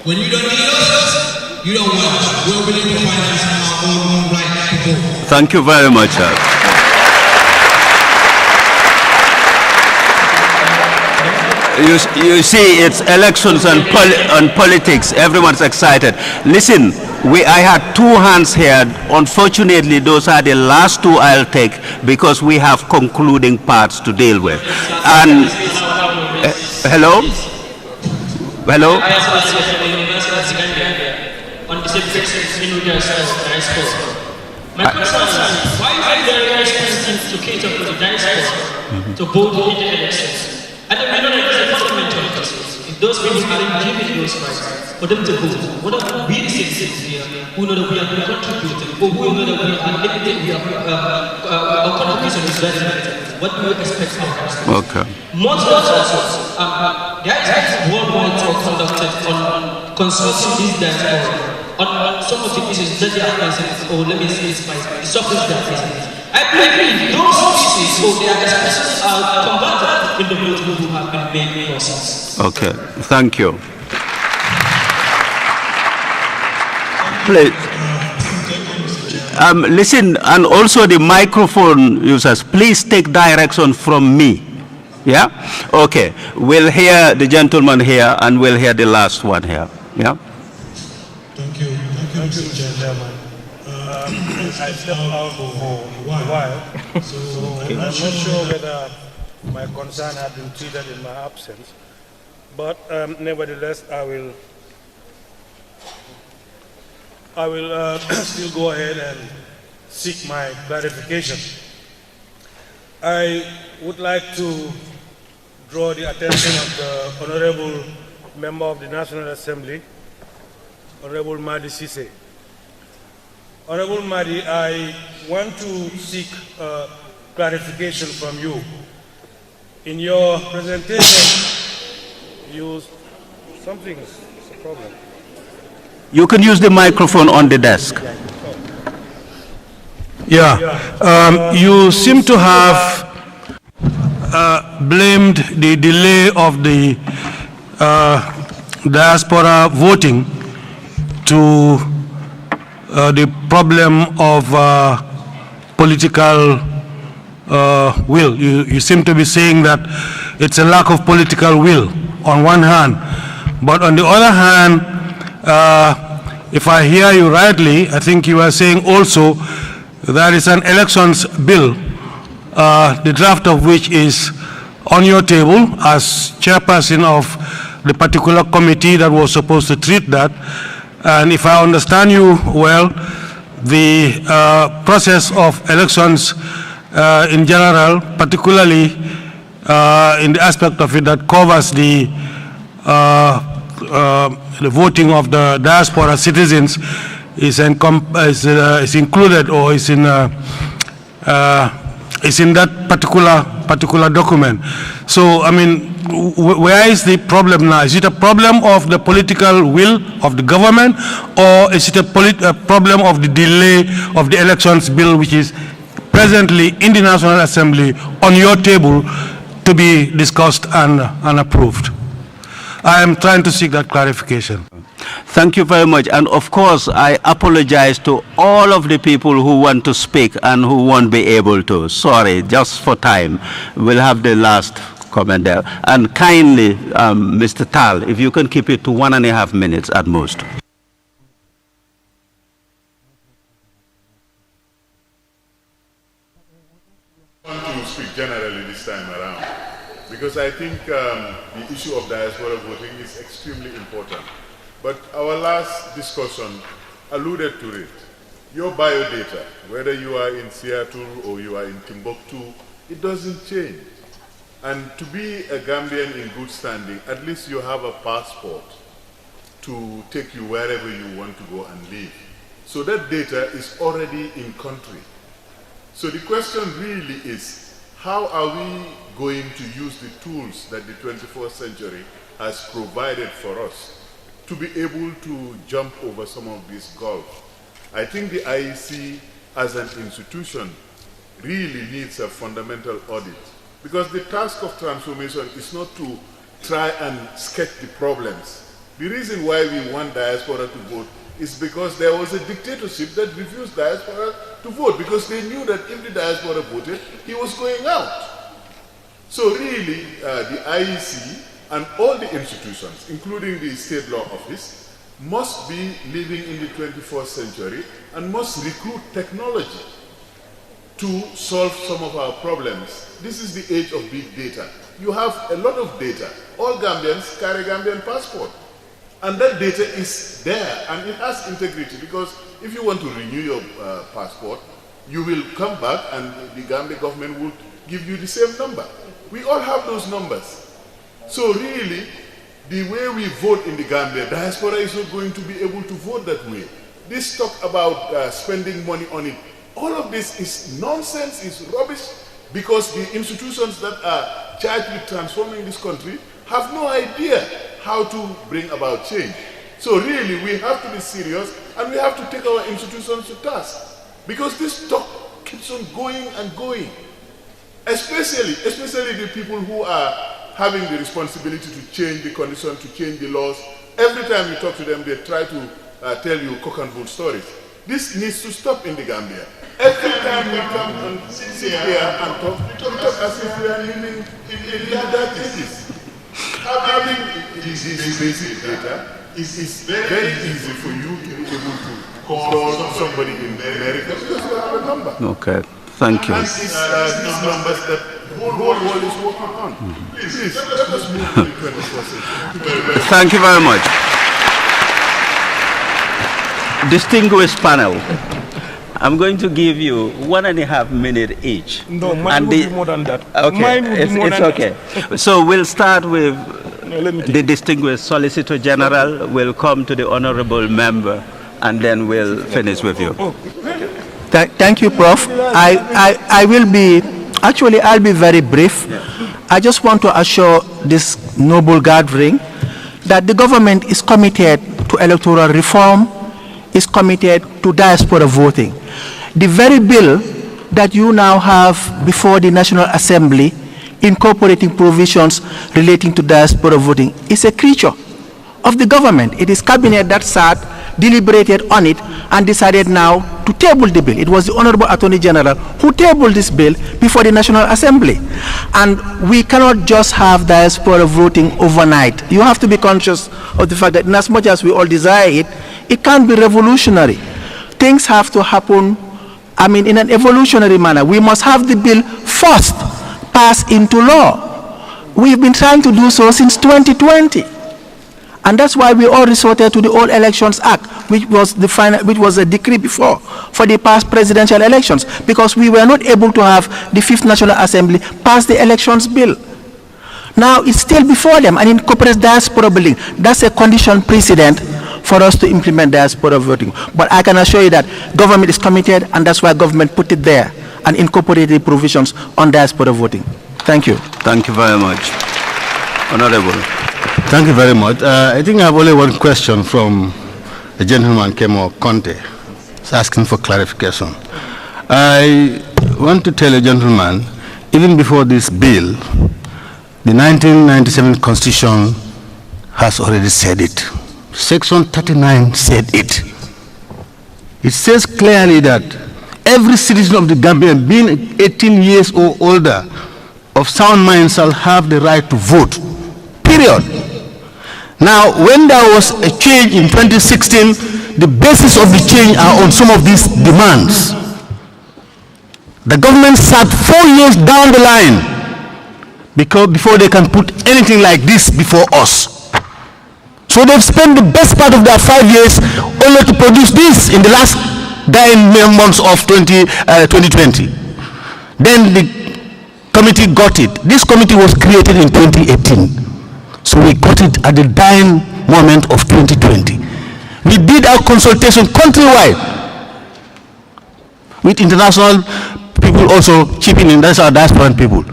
When you don't need us, you don't want us. We're willing to finance our own right to vote. Thank you very much, sir. You see, it's elections and politics. Everyone's excited. Listen, I had 2 hands here. Unfortunately, those are the last 2 I'll take because we have concluding parts to deal with. And hello? Hello? My question is, why are there restrictions to cater for the diaspora to vote in the elections? And then we know that there's a parliamentary process. If those people aren't given those rights for them to vote, what are we the citizens here who know that we are contributing, or who know that we are limited, our contribution is very limited? What do you expect from us? Okay. Most of us, there is worldwide talk conducted on consulting these diaspora on some of the issues that they are facing, or let me say it's by the surface they are facing. I believe those issues, or their expressions are combated in the movement who have been made process. Okay, thank you. Please. Listen, and also the microphone users, please take direction from me. Yeah? Okay, we'll hear the gentleman here and we'll hear the last one here. Yeah? Thank you, Mr. Chairman. I stepped out for a while, so I'm not sure whether my concern had been treated in my absence, but nevertheless, I will still go ahead and seek my clarification. I would like to draw the attention of the Honorable Member of the National Assembly, Honorable Madi Sise. Honorable Madi, I want to seek clarification from you. in your presentation, something is a problem. You can use the microphone on the desk. Yeah, you seem to have blamed the delay of the diaspora voting to the problem of political will. You seem to be saying that it's a lack of political will on one hand, but on the other hand, if I hear you rightly, I think you are saying also there is an elections bill, the draft of which is on your table as chairperson of the particular committee that was supposed to treat that. And if I understand you well, the process of elections in general, particularly in the aspect of it that covers the voting of the diaspora citizens, is included or is in that particular document. So, I mean, where is the problem now? Is it a problem of the political will of the government, or is it a problem of the delay of the elections bill, which is presently in the National Assembly on your table to be discussed and approved? I am trying to seek that clarification. Thank you very much. And of course, I apologize to all of the people who want to speak and who won't be able to. Sorry, just for time. We'll have the last comment there. And kindly, Mr. Tal, if you can keep it to 1.5 minutes at most. I want to speak generally this time around, because I think the issue of diaspora voting is extremely important. But our last discussion alluded to it. Your biodata, whether you are in Seattle or you are in Timbuktu, it doesn't change. And to be a Gambian in good standing, at least you have a passport to take you wherever you want to go and live. So that data is already in country. So the question really is, how are we going to use the tools that the 21st century has provided for us to be able to jump over some of these gulfs? I think the IEC as an institution really needs a fundamental audit, because the task of transformation is not to try and sketch the problems. The reason why we want diaspora to vote is because there was a dictatorship that refused diaspora to vote, because they knew that if the diaspora voted, he was going out. So really, the IEC and all the institutions, including the State Law Office, must be living in the 21st century and must recruit technology to solve some of our problems. This is the age of big data. You have a lot of data. All Gambians carry Gambian passport. And that data is there, and it has integrity, because if you want to renew your passport, you will come back and the Gambia government will give you the same number. We all have those numbers. So really, the way we vote in the Gambia, diaspora is not going to be able to vote that way. This talk about spending money on it, all of this is nonsense, is rubbish, because the institutions that are charged with transforming this country have no idea how to bring about change. So really, we have to be serious, and we have to take our institutions to task, because this talk keeps on going and going. Especially the people who are having the responsibility to change the condition, to change the laws. Every time you talk to them, they try to tell you cock and bull stories. This needs to stop in the Gambia. Every time we come and sit here and talk, we talk as if we are living in the other cities. Having this basic data is very easy for you to be able to call somebody in America, because you have a number. Okay, thank you. And these numbers that the whole world is working on. Please, let us move to the 21st century. Thank you very much. Distinguished panel, I'm going to give you 1.5 minutes each. No, mine will be more than that. Okay, mine will be more it's than okay. That. So we'll start with the distinguished Solicitor General. We'll come to the honorable member, and then we'll finish with you. Thank you, Prof. I'll be very brief. I just want to assure this noble gathering that the government is committed to electoral reform, is committed to diaspora voting. The very bill that you now have before the National Assembly incorporating provisions relating to diaspora voting is a creature of the government. It is cabinet that sat, deliberated on it, and decided now to table the bill. It was the Honorable Attorney General who tabled this bill before the National Assembly. And we cannot just have diaspora voting overnight. You have to be conscious of the fact that in as much as we all desire it, it can't be revolutionary. Things have to happen, in an evolutionary manner. We must have the bill first passed into law. We've been trying to do so since 2020. And that's why we all resorted to the All Elections Act, which was a decree before for the past presidential elections, because we were not able to have the Fifth National Assembly pass the elections bill. Now it's still before them and incorporates diaspora building. That's a condition precedent for us to implement diaspora voting. But I can assure you that government is committed, and that's why government put it there and incorporated the provisions on diaspora voting. Thank you. Thank you very much. Honorable. Thank you very much. I think I have only one question from a gentleman, Kemo Conte. He's asking for clarification. I want to tell a gentleman, even before this bill, the 1997 Constitution has already said it. Section 39 said it. It says clearly that every citizen of the Gambia, being 18 years or older, of sound mind shall have the right to vote. Period. Now, when there was a change in 2016, the basis of the change are on some of these demands. The government sat 4 years down the line before they can put anything like this before us. So they've spent the best part of their 5 years only to produce this in the last 9 months of 2020. Then the committee got it. This committee was created in 2018. So we got it at the dying moment of 2020. We did our consultation countrywide with international people also chipping in. That's our diaspora people.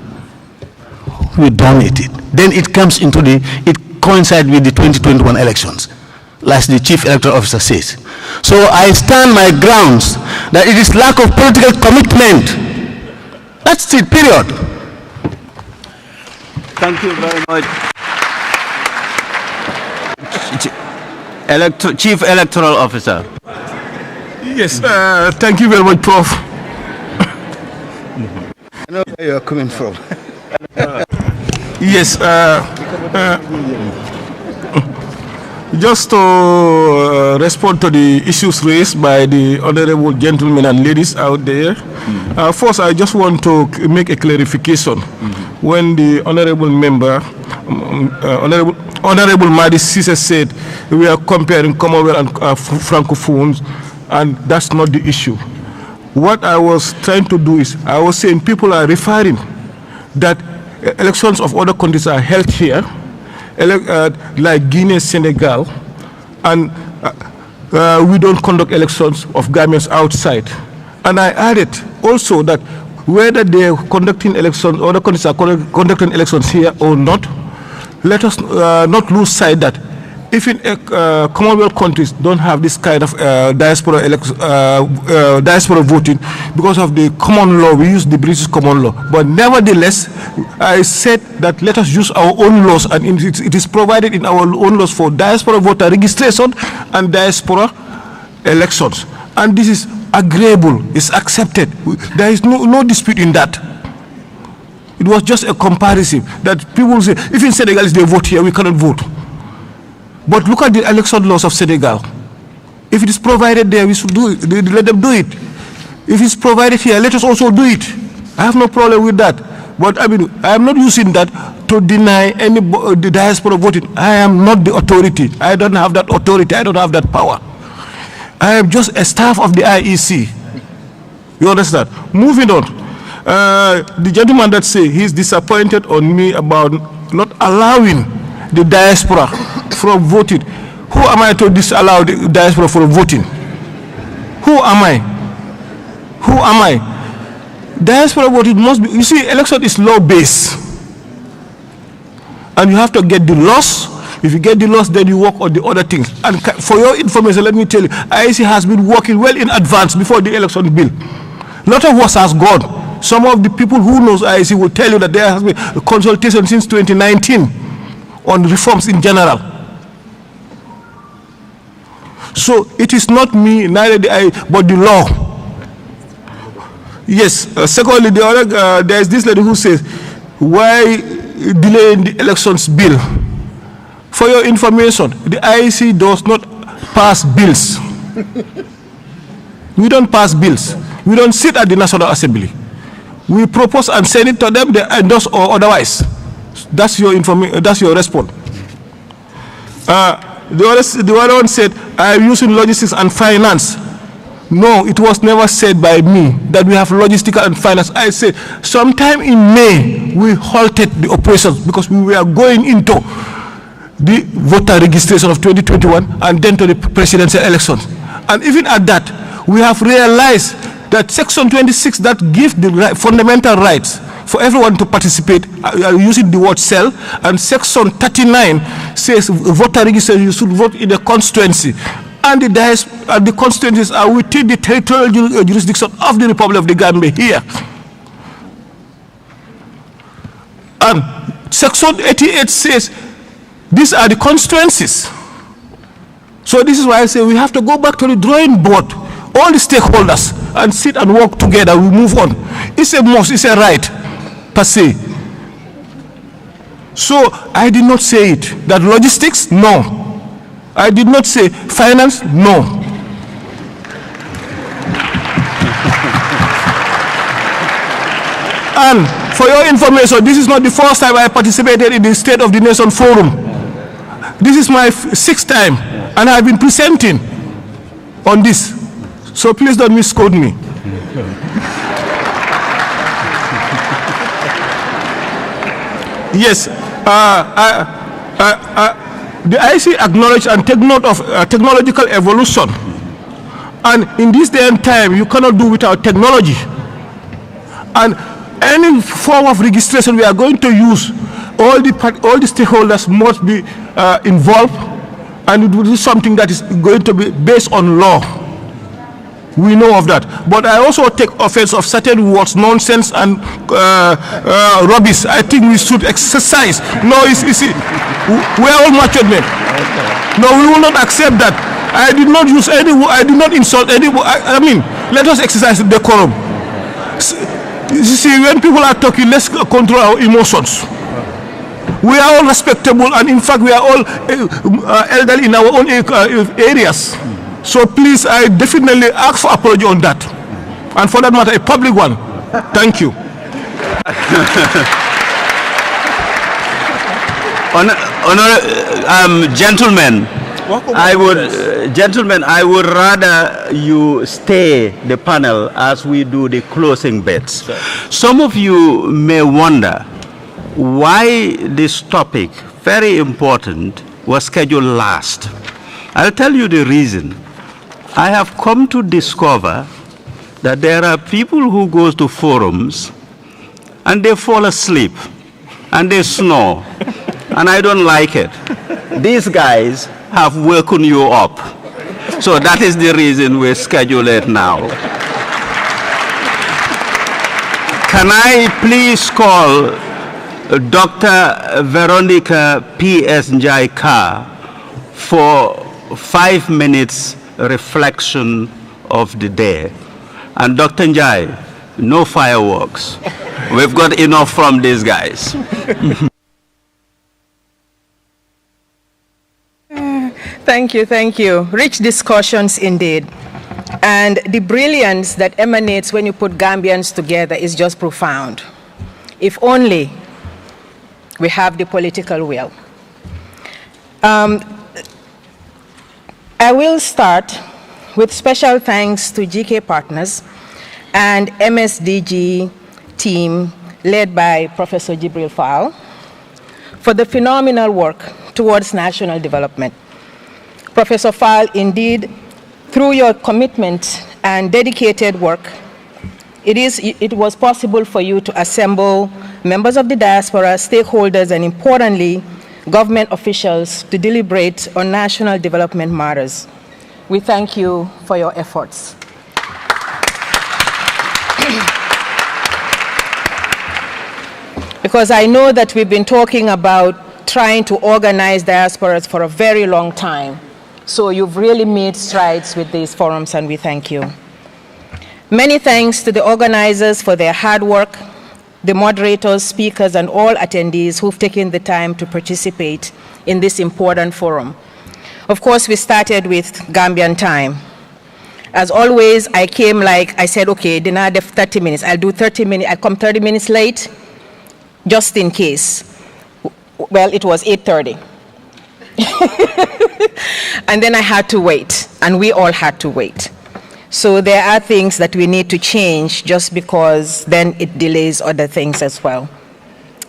We dominated. Then it comes into it coincides with the 2021 elections, like the Chief Electoral Officer says. So I stand my grounds that it is lack of political commitment. That's it, period. Thank you very much. Chief Electoral Officer. Yes, thank you very much, Prof. I know where you're coming from. Yes, just to respond to the issues raised by the honorable gentlemen and ladies out there. First, I just want to make a clarification. When the honorable member, Honorable Madi Sise said we are comparing Commonwealth and Francophones, and that's not the issue. What I was trying to do is, I was saying people are referring that elections of other countries are held here, like Guinea, Senegal, and we don't conduct elections of Gambians outside. And I added also that whether they are conducting elections, other countries are conducting elections here or not, let us not lose sight that even Commonwealth countries don't have this kind of diaspora voting because of the common law. We use the British common law. But nevertheless, I said that let us use our own laws, and it is provided in our own laws for diaspora voter registration and diaspora elections. And this is agreeable, it's accepted. There is no dispute in that. It was just a comparison that people say, if in Senegal they vote here, we cannot vote. But look at the election laws of Senegal. If it is provided there, we should do it. Let them do it. If it's provided here, let us also do it. I have no problem with that. But I mean, I am not using that to deny the diaspora voting. I am not the authority. I don't have that authority. I don't have that power. I am just a staff of the IEC. You understand? Moving on. The gentleman that say he's disappointed on me about not allowing the diaspora from voting. Who am I to disallow the diaspora from voting? Who am I? Who am I? Diaspora voting must be, you see, election is law-based. and you have to get the loss. If you get the loss, then you work on the other things. And for your information, let me tell you, IEC has been working well in advance before the election bill. A lot of us has gone. Some of the people who knows IEC will tell you that there has been a consultation since 2019 on reforms in general. So it is not me, neither the IEC, but the law. Yes. Secondly, there is this lady who says, why delaying the elections bill? For your information, the IEC does not pass bills. We don't pass bills. We don't sit at the National Assembly. We propose and send it to them, they endorse or otherwise. That's your information. That's your response. The other one said, I am using logistics and finance. No, it was never said by me that we have logistics and finance. I said, sometime in May, we halted the operations because we were going into the voter registration of 2021 and then to the presidential elections. And even at that, we have realized that Section 26 that gives the fundamental rights for everyone to participate, using the word cell, and Section 39 says voter registration, you should vote in the constituency. And the constituencies are within the territorial jurisdiction of the Republic of the Gambia here. And Section 88 says these are the constituencies. So this is why I say we have to go back to the drawing board, all the stakeholders, and sit and work together. We move on. It's a must, it's a right, per se. So I did not say it. That logistics, no. I did not say finance, no. And for your information, this is not the first time I participated in the State of the Nation Forum. This is my 6th time, and I've been presenting on this. So please don't misquote me. Yes, the IC acknowledge and take note of technological evolution. And in this day and time, you cannot do without technology. And any form of registration we are going to use, all the stakeholders must be involved, and it will be something that is going to be based on law. We know of that. But I also take offense of certain words, nonsense and rubbish. I think we should exercise. No, we are all matured men. No, we will not accept that. I did not use any word, I did not insult any word. I mean, let us exercise decorum. You see, when people are talking, let's control our emotions. We are all respectable, and in fact, we are all elderly in our own areas. So please, I definitely ask for apology on that. And for that matter, a public one. Thank you. Gentlemen, I would rather you stay the panel as we do the closing bets. Sure. Some of you may wonder why this topic, very important, was scheduled last. I'll tell you the reason. I have come to discover that there are people who go to forums and they fall asleep and they snore, and I don't like it. These guys have woken you up. So that is the reason we schedule it now. Can I please call Dr. Veronica P.S. Njai-Carr for 5 minutes reflection of the day? And Dr. Njai, no fireworks. We've got enough from these guys. Thank you. Rich discussions indeed. And the brilliance that emanates when you put Gambians together is just profound. If only we have the political will. I will start with special thanks to GK Partners and MSDG team led by Professor Jibril Fall for the phenomenal work towards national development. Professor Fall, indeed, through your commitment and dedicated work, it was possible for you to assemble members of the diaspora, stakeholders, and importantly, government officials to deliberate on national development matters. We thank you for your efforts. Because I know that we've been talking about trying to organize diasporas for a very long time. So you've really made strides with these forums, and we thank you. Many thanks to the organizers for their hard work, the moderators, speakers, and all attendees who've taken the time to participate in this important forum. Of course, we started with Gambian time. As always, I came like, I said, okay, dinner 30 minutes. I'll do 30 minutes. I come 30 minutes late, just in case. Well, it was 8:30. And then I had to wait, and we all had to wait. So there are things that we need to change just because then it delays other things as well.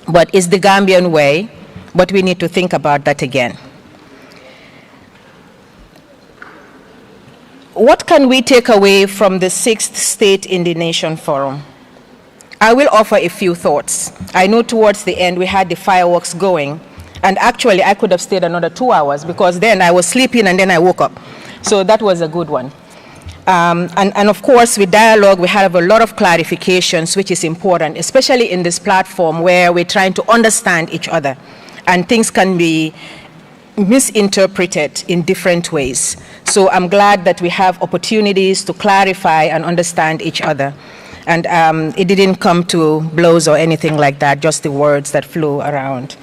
But it's the Gambian way, but we need to think about that again. What can we take away from the 6th State in the Nation Forum? I will offer a few thoughts. I know towards the end we had the fireworks going, and actually I could have stayed another 2 hours because then I was sleeping and then I woke up. So that was a good one. And of course, with dialogue, we have a lot of clarifications, which is important, especially in this platform where we're trying to understand each other, and things can be misinterpreted in different ways. So I'm glad that we have opportunities to clarify and understand each other. And it didn't come to blows or anything like that, just the words that flew around.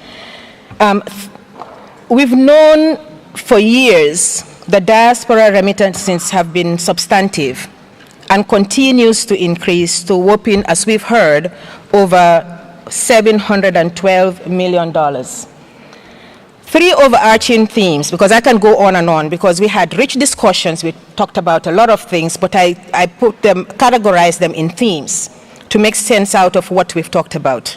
We've known for years the diaspora remittances have been substantive and continues to increase to whopping, as we've heard, over $712 million. 3 overarching themes, because I can go on and on, because we had rich discussions, we talked about a lot of things, but I categorized them in themes to make sense out of what we've talked about.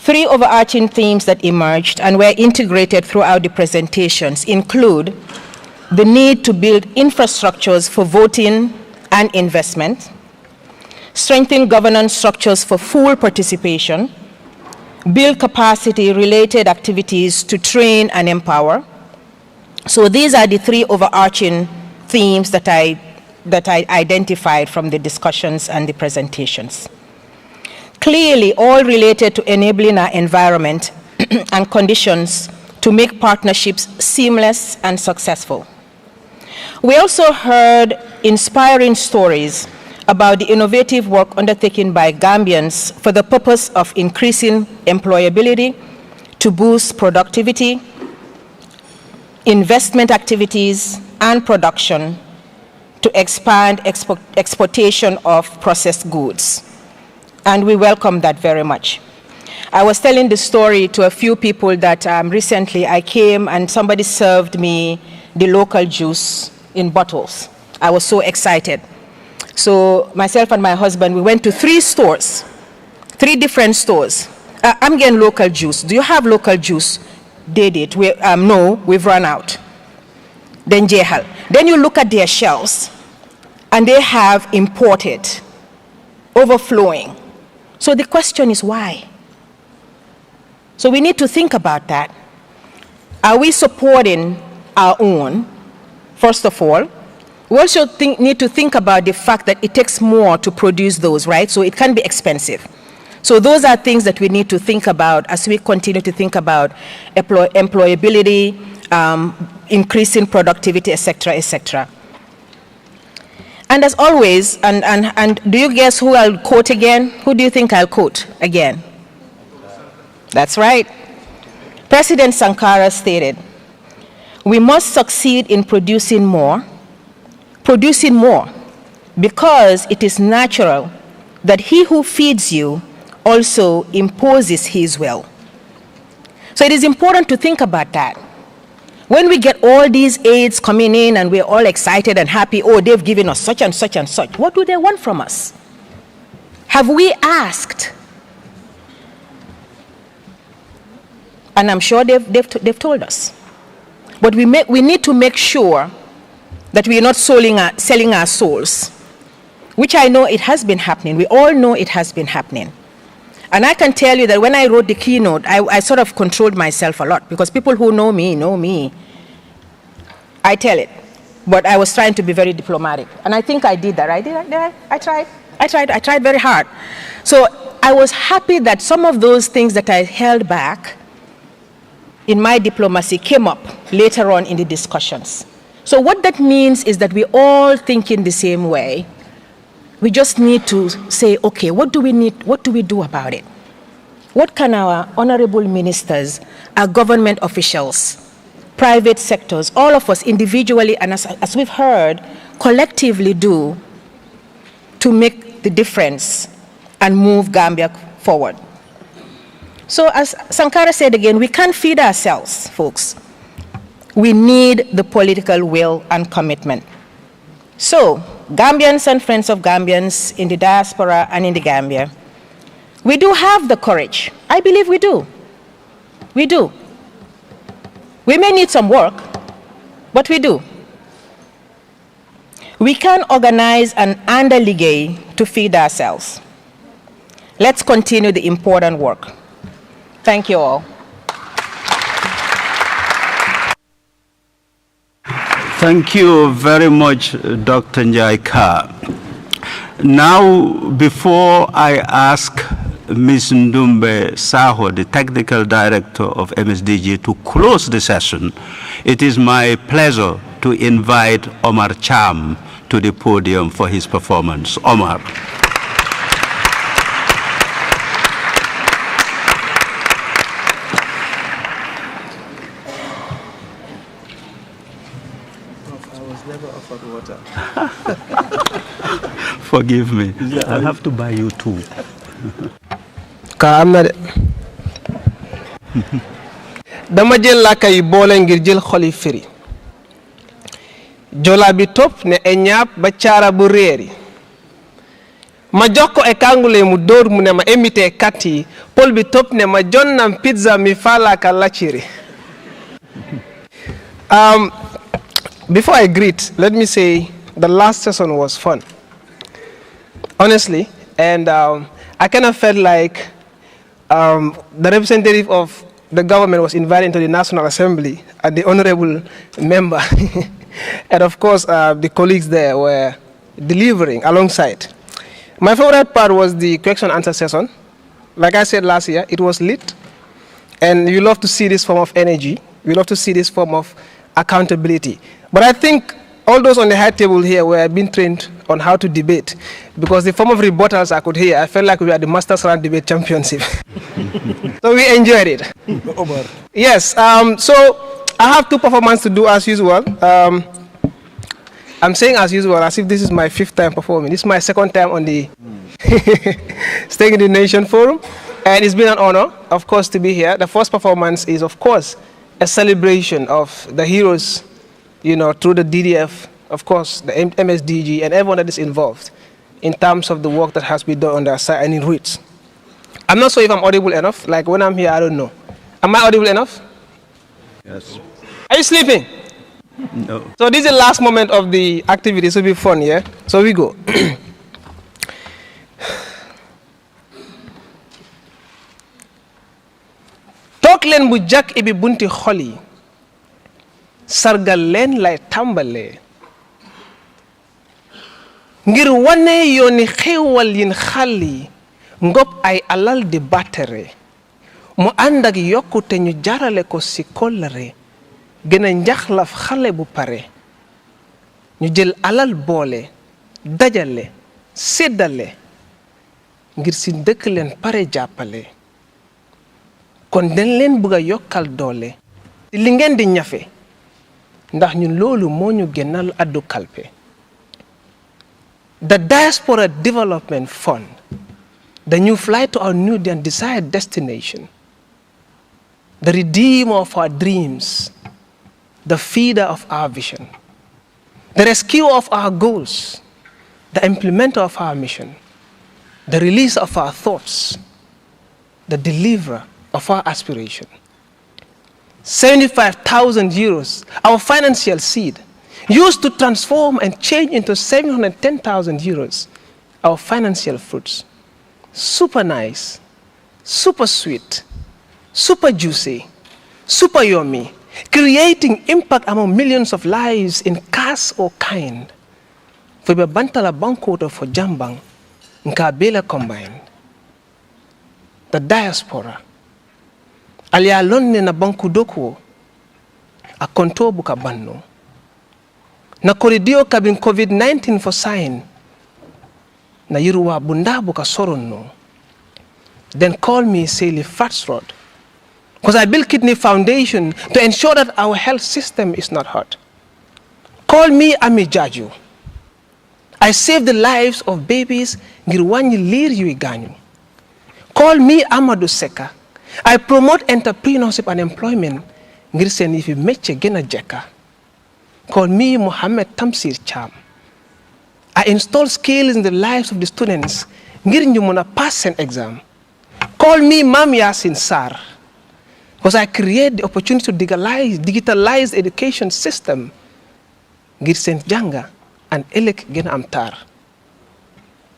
3 overarching themes that emerged and were integrated throughout the presentations include the need to build infrastructures for voting and investment, strengthen governance structures for full participation, build capacity-related activities to train and empower. So these are the 3 overarching themes that I identified from the discussions and the presentations. Clearly, all related to enabling our environment and conditions to make partnerships seamless and successful. We also heard inspiring stories about the innovative work undertaken by Gambians for the purpose of increasing employability, to boost productivity, investment activities, and production, to expand exportation of processed goods. And we welcome that very much. I was telling the story to a few people that recently I came and somebody served me the local juice in bottles. I was so excited. So myself and my husband, we went to 3 stores, 3 different stores. I'm getting local juice. Do you have local juice? They did. No, we've run out. Then Jehal. Then you look at their shelves, and they have imported, overflowing. So the question is why? So we need to think about that. Are we supporting our own, first of all? We also need to think about the fact that it takes more to produce those, right? So it can be expensive. So those are things that we need to think about as we continue to think about employability, increasing productivity, et cetera, et cetera. And as always, and do you guess who I'll quote again? Who do you think I'll quote again? That's right. President Sankara stated, "We must succeed in producing more, because it is natural that he who feeds you also imposes his will." So it is important to think about that. When we get all these aids coming in and we're all excited and happy, oh, they've given us such and such and such, what do they want from us? Have we asked? And I'm sure they've told us. But we need to make sure that we are not selling our souls, which I know it has been happening. We all know it has been happening. And I can tell you that when I wrote the keynote, I sort of controlled myself a lot, because people who know me. I tell it. But I was trying to be very diplomatic. And I think I did that. I tried very hard. So I was happy that some of those things that I held back in my diplomacy came up later on in the discussions. So what that means is that we all think in the same way. We just need to say, okay, what do we do about it? What can our honorable ministers, our government officials, private sectors, all of us individually and as we've heard, collectively do to make the difference and move Gambia forward? So as Sankara said again, we can't feed ourselves, folks. We need the political will and commitment. So, Gambians and friends of Gambians in the diaspora and in the Gambia, we do have the courage. I believe we do. We do. We may need some work, but we do. We can organize an underligay to feed ourselves. Let's continue the important work. Thank you all. Thank you very much, Dr. Njaika. Now, before I ask Ms. Ndumbe Saho, the Technical Director of MSDG, to close the session, it is my pleasure to invite Omar Cham to the podium for his performance. Omar. Forgive me. I'll have to buy you two. Ka amna de dama jël làkka yi boole ngir jël xoli firi jola bi topp ne e ñaap ba caara bu réeri ma jox ko e kangule mu dóor mu ne ma imité kat yi pol bi topp ne ma jonnam pizza mi falaka laciri. Before I greet, let me say the last session was fun. Honestly, and I kind of felt like the representative of the government was invited to the National Assembly and the honorable member. And of course, the colleagues there were delivering alongside. My favorite part was the question and answer session. Like I said last year, it was lit. And you love to see this form of energy. We love to see this form of accountability. But I think all those on the high table here were being trained on how to debate, because the form of rebuttals I could hear, I felt like we were at the Masters Round Debate Championship. So we enjoyed it. Yes, so I have two performances to do as usual. I'm saying as usual as if this is my 5th time performing. This is my 2nd time on the Staying in the Nation Forum. And it's been an honor, of course, to be here. The first performance is, of course, a celebration of the heroes, you know, through the DDF, of course, the MSDG, and everyone that is involved in terms of the work that has been done on their side and in roots. I'm not sure if I'm audible enough. Like when I'm here, I don't know. Am I audible enough? Yes. Are you sleeping? No. So this is the last moment of the activity. So it'll be fun, yeah? So we go. Tok len bu jak ibi bunti xoli sargal len lay tambale ngir wane yoni xewal yin xali ngop ay alal di battere mu andak yokkute ñu jarale ko ci kolare gëna njaxlaf xale bu pare ñu jël alal boole dajale sédale ngir ci dëkk leen pare jàppale kon dañ leen bëgg yokkal doole li ngeen di ñafé ndax ñun loolu moo ñu gënal addu kalpe. The Diaspora Development Fund, the new flight to our new and desired destination, the redeemer of our dreams, the feeder of our vision, the rescuer of our goals, the implementer of our mission, the release of our thoughts, the deliverer of our aspiration. 75,000 euros, our financial seed, used to transform and change into 710,000 euros, our financial fruits. Super nice, super sweet, super juicy, super yummy, creating impact among millions of lives in caste or kind. For the Bantala Bankoto for Jambang, Nkabela combined. The diaspora. Alia lonne na banku dokuo, a konto buka banno. Na koridio kabin COVID-19 for sign, na yiruwa bunda buka soronno. Then call me Sally Fatsrod. Because I built Kidney Foundation to ensure that our health system is not hurt. Call me Ami Jaju. I save the lives of babies ngir wàññi liir yuy gaañu. Call me Amadou Seka. I promote entrepreneurship and employment ngir seen yi fi métier gën a jekka. Call me Mohammed Tamsir Cham. I install skills in the lives of the students ngir ñu mën a pass seen exam. Call me Mam Yasin Sarr. Because I create the opportunity to digitalize the education system ngir seen jànga and ëllëg gën a am taar.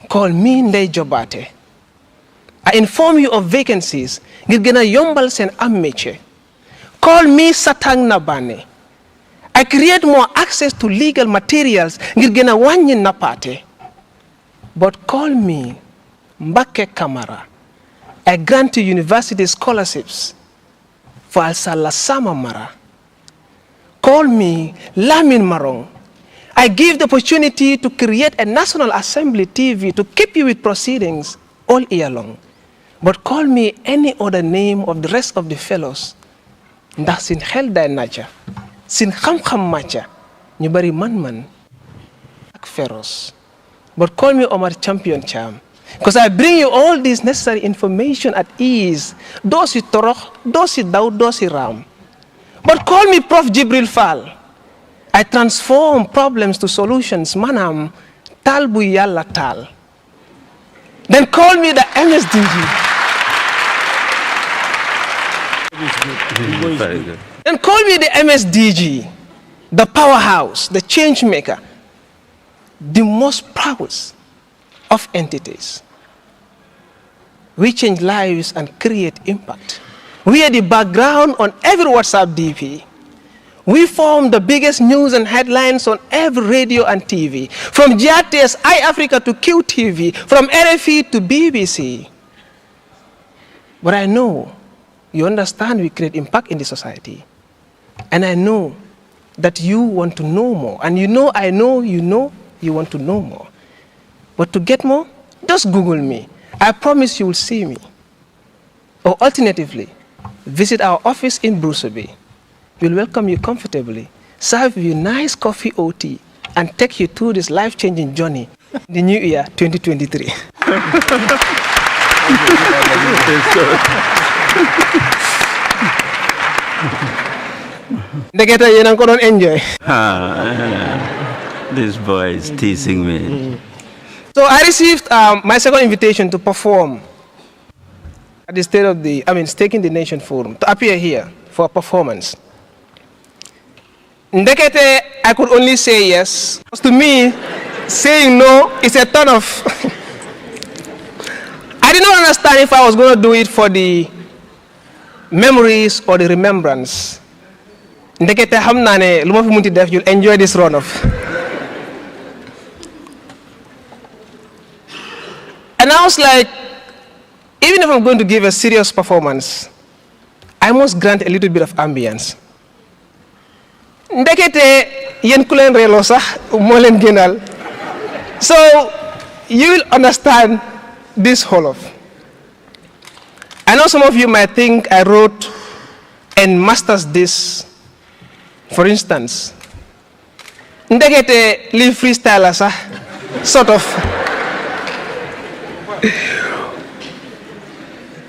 Call me Ndey Jobate. I inform you of vacancies ngir gën a yombal seen am métier. Call me Satang Nabane. I create more access to legal materials ngir gën a wàññi nappaate. But call me Mbake Kamara. I grant you university scholarships for Al-Salah Sama Mara. Call me Lamin Marong. I give the opportunity to create a National Assembly TV to keep you with proceedings all year long. But call me any other name of the rest of the fellows. Ndax sin xel day nacha, sin xam-xam macha, ñu bari man-man ak feroz. But call me Omar Champion Cham. Because I bring you all this necessary information at ease. Doo si torox, doo si daw, doo si raam. But call me Prof. Jibril Fall. I transform problems to solutions. Manam, tal bu yalla tal. Then call me the MSDG. Very good. Then call me the MSDG, the powerhouse, the change maker, the most proudest of entities. We change lives and create impact. We are the background on every WhatsApp DP. We form the biggest news and headlines on every radio and TV, from GRTS, Eyeafrica to QTV, from RFE to BBC. But I know you understand we create impact in the society. And I know that you want to know more. And you know you want to know more. But to get more, just Google me. I promise you will see me. Or alternatively, visit our office in Bruceby. We'll welcome you comfortably, serve you nice coffee or tea, and take you through this life-changing journey in the new year 2023. Enjoy. This boy is teasing me. So I received my second invitation to perform at the Stake in the Nation Forum, to appear here for a performance. Ndekete, I could only say yes. Because to me, saying no is a turn off. I did not understand if I was going to do it for the memories or the remembrance. Ndekete hamnane luma fi munti def, you'll enjoy this runoff. And I was like, even if I'm going to give a serious performance, I must grant a little bit of ambience. Ndekete yen kulen relo sax mo len gënal. So you will understand this whole of. I know some of you might think I wrote and masters this. For instance, ndekete li freestyle sax sort of.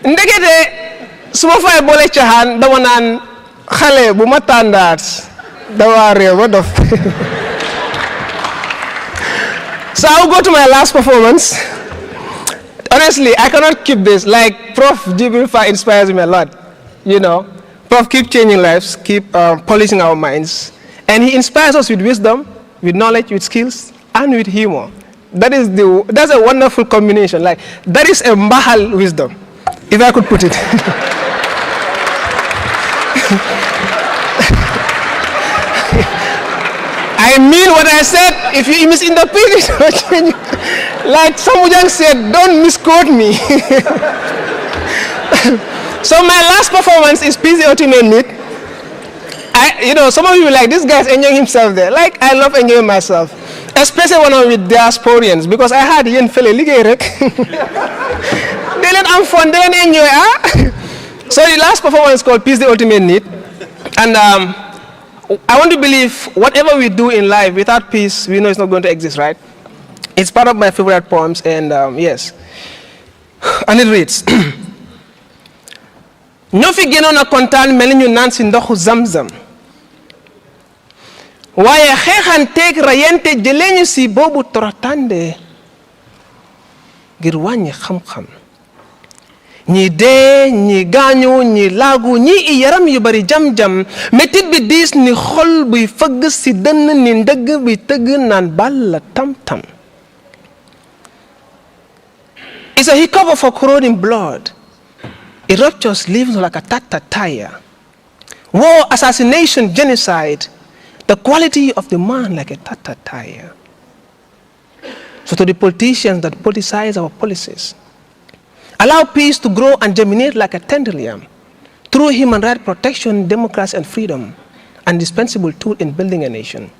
Ndekete suma fay bolé chahan dama nan xalé bu ma tandat. So I'll go to my last performance. Honestly, I cannot keep this. Like Prof. Jibril Fall inspires me a lot. You know, Prof keep changing lives, keep polishing our minds, and he inspires us with wisdom, with knowledge, with skills, and with humor. That's a wonderful combination. Like that is a mahal wisdom. if I could put it. I mean what I said. If you misinterpret it, like Samujang said, don't misquote me. So my last performance is Peace the Ultimate Need. Some of you are like, this guy's enjoying himself there. Like, I love enjoying myself. Especially when I'm with diasporians, because I had yen fele ligerek. They let am fun, they let enjoy. So the last performance is called Peace the Ultimate Need. And I want to believe whatever we do in life, without peace, we know it's not going to exist, right? It's part of my favorite poems, and yes. And it reads, ñoo fi gënoon a kontaan mel ni ñu naan si ndoxu Zamzam waaye xeexanteeg rayante jëlee ñu si boobu torotande ngir wàññi xam-xam ñi dee ñi gaañu ñi laagu ñi i yaram yu bari jam-jam métit bi diis ni xol buy fëgg si dënn ni ndëgg bi tëgg naan bal la tam-tam. It's a hiccup of corroding blood. It ruptures living like a tire. War, assassination, genocide, the quality of the man like a tire. So to the politicians that politicize our policies, allow peace to grow and germinate like a tendrilium through human rights protection, democracy, and freedom, an indispensable tool in building a nation.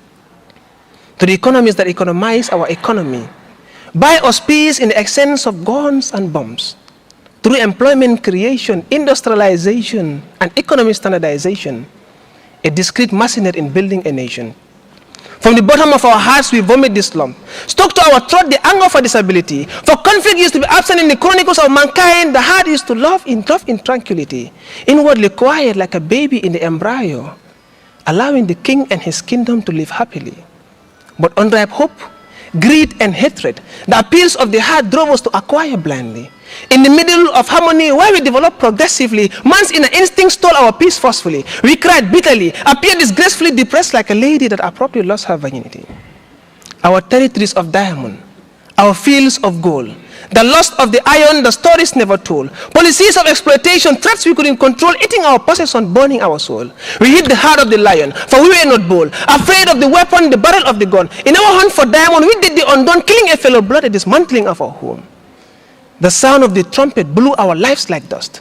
To the economies that economize our economy, buy us peace in the excess of guns and bombs, through employment creation, industrialization, and economic standardization, a discrete machinery in building a nation. From the bottom of our hearts, we vomit this lump. Stuck to our throat, the anger for disability. For conflict used to be absent in the chronicles of mankind, the heart used to love in tranquility, inwardly quiet like a baby in the embryo, allowing the king and his kingdom to live happily. But unripe hope, greed, and hatred, the appeals of the heart drove us to acquire blindly. In the middle of harmony, where we developed progressively, man's inner instinct stole our peace forcefully. We cried bitterly, appeared disgracefully depressed like a lady that abruptly lost her virginity. Our territories of diamond, our fields of gold, the loss of the iron, the stories never told, policies of exploitation, threats we couldn't control, eating our possession, burning our soul. We hit the heart of the lion, for we were not bold, afraid of the weapon, the barrel of the gun. In our hunt for diamond, we did the undone, killing a fellow blood, a dismantling of our home. The sound of the trumpet blew our lives like dust,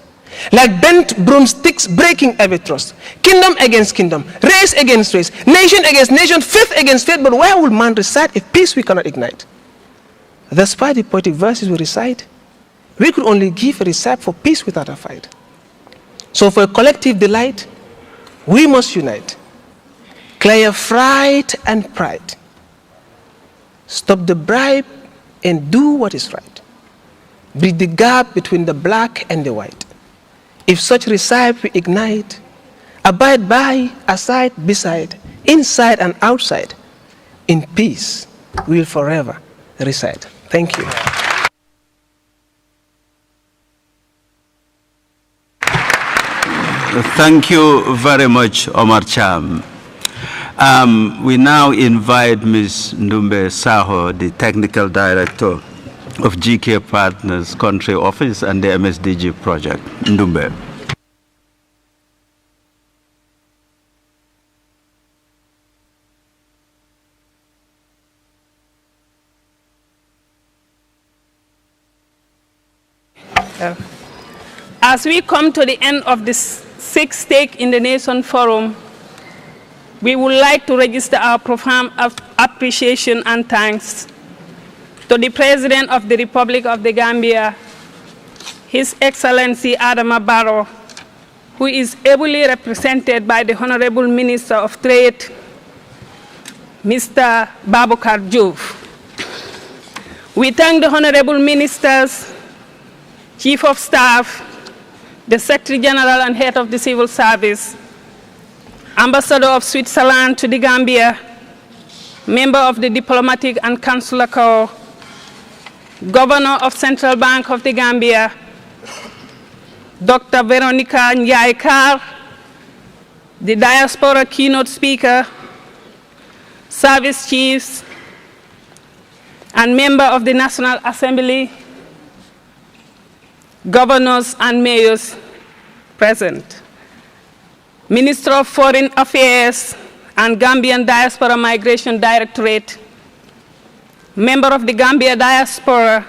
like bent broomsticks breaking every trust. Kingdom against kingdom, race against race, nation against nation, faith against faith. But where will man reside if peace we cannot ignite? Despite the poetic verses we recite, we could only give a recipe for peace without a fight. So for a collective delight, we must unite, clear fright and pride, stop the bribe and do what is right. Bridge the gap between the black and the white. If such recipe we ignite, abide by, aside, beside, inside and outside, in peace we will forever reside. Thank you. Thank you very much, Omar Cham. We now invite Ms. Ndumbe Saho, the Technical Director of GK Partners Country Office and the MSDG project. Ndumbe. As we come to the end of this 6th Stake in the Nation Forum, we would like to register our profound appreciation and thanks to the President of the Republic of the Gambia, His Excellency Adama Barrow, who is ably represented by the Honorable Minister of Trade, Mr. Babukar Diouf. We thank the Honorable Ministers, Chief of Staff, the Secretary General and Head of the Civil Service, Ambassador of Switzerland to the Gambia, Member of the Diplomatic and Consular Corps, Governor of Central Bank of the Gambia, Dr. Veronica Njai-Carr, the Diaspora keynote speaker, service chiefs, and member of the National Assembly, governors and mayors present, Minister of Foreign Affairs and Gambian Diaspora Migration Directorate, member of the Gambia Diaspora,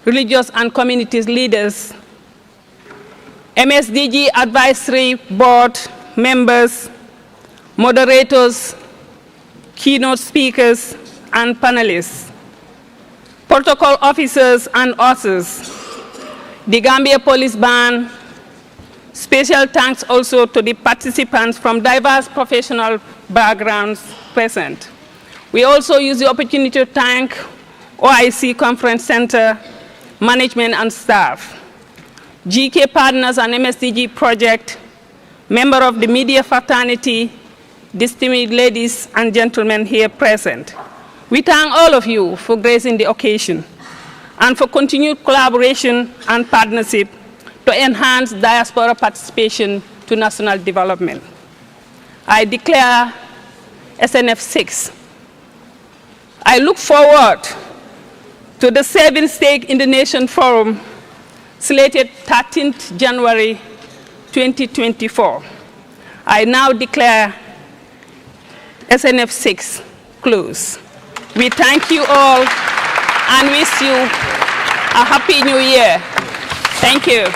religious and communities leaders, MSDG Advisory Board members, moderators, keynote speakers, and panelists, protocol officers and authors, the Gambia Police Band. Special thanks also to the participants from diverse professional backgrounds present. We also use the opportunity to thank OIC Conference Center, management and staff, GK partners and MSDG project, member of the media fraternity, distinguished ladies and gentlemen here present. We thank all of you for gracing the occasion and for continued collaboration and partnership to enhance diaspora participation to national development. I declare SNF 6. I look forward to the 7th Stake in the Nation Forum, slated 13th January 2024. I now declare SNF 6 closed. We thank you all and wish you a happy new year. Thank you.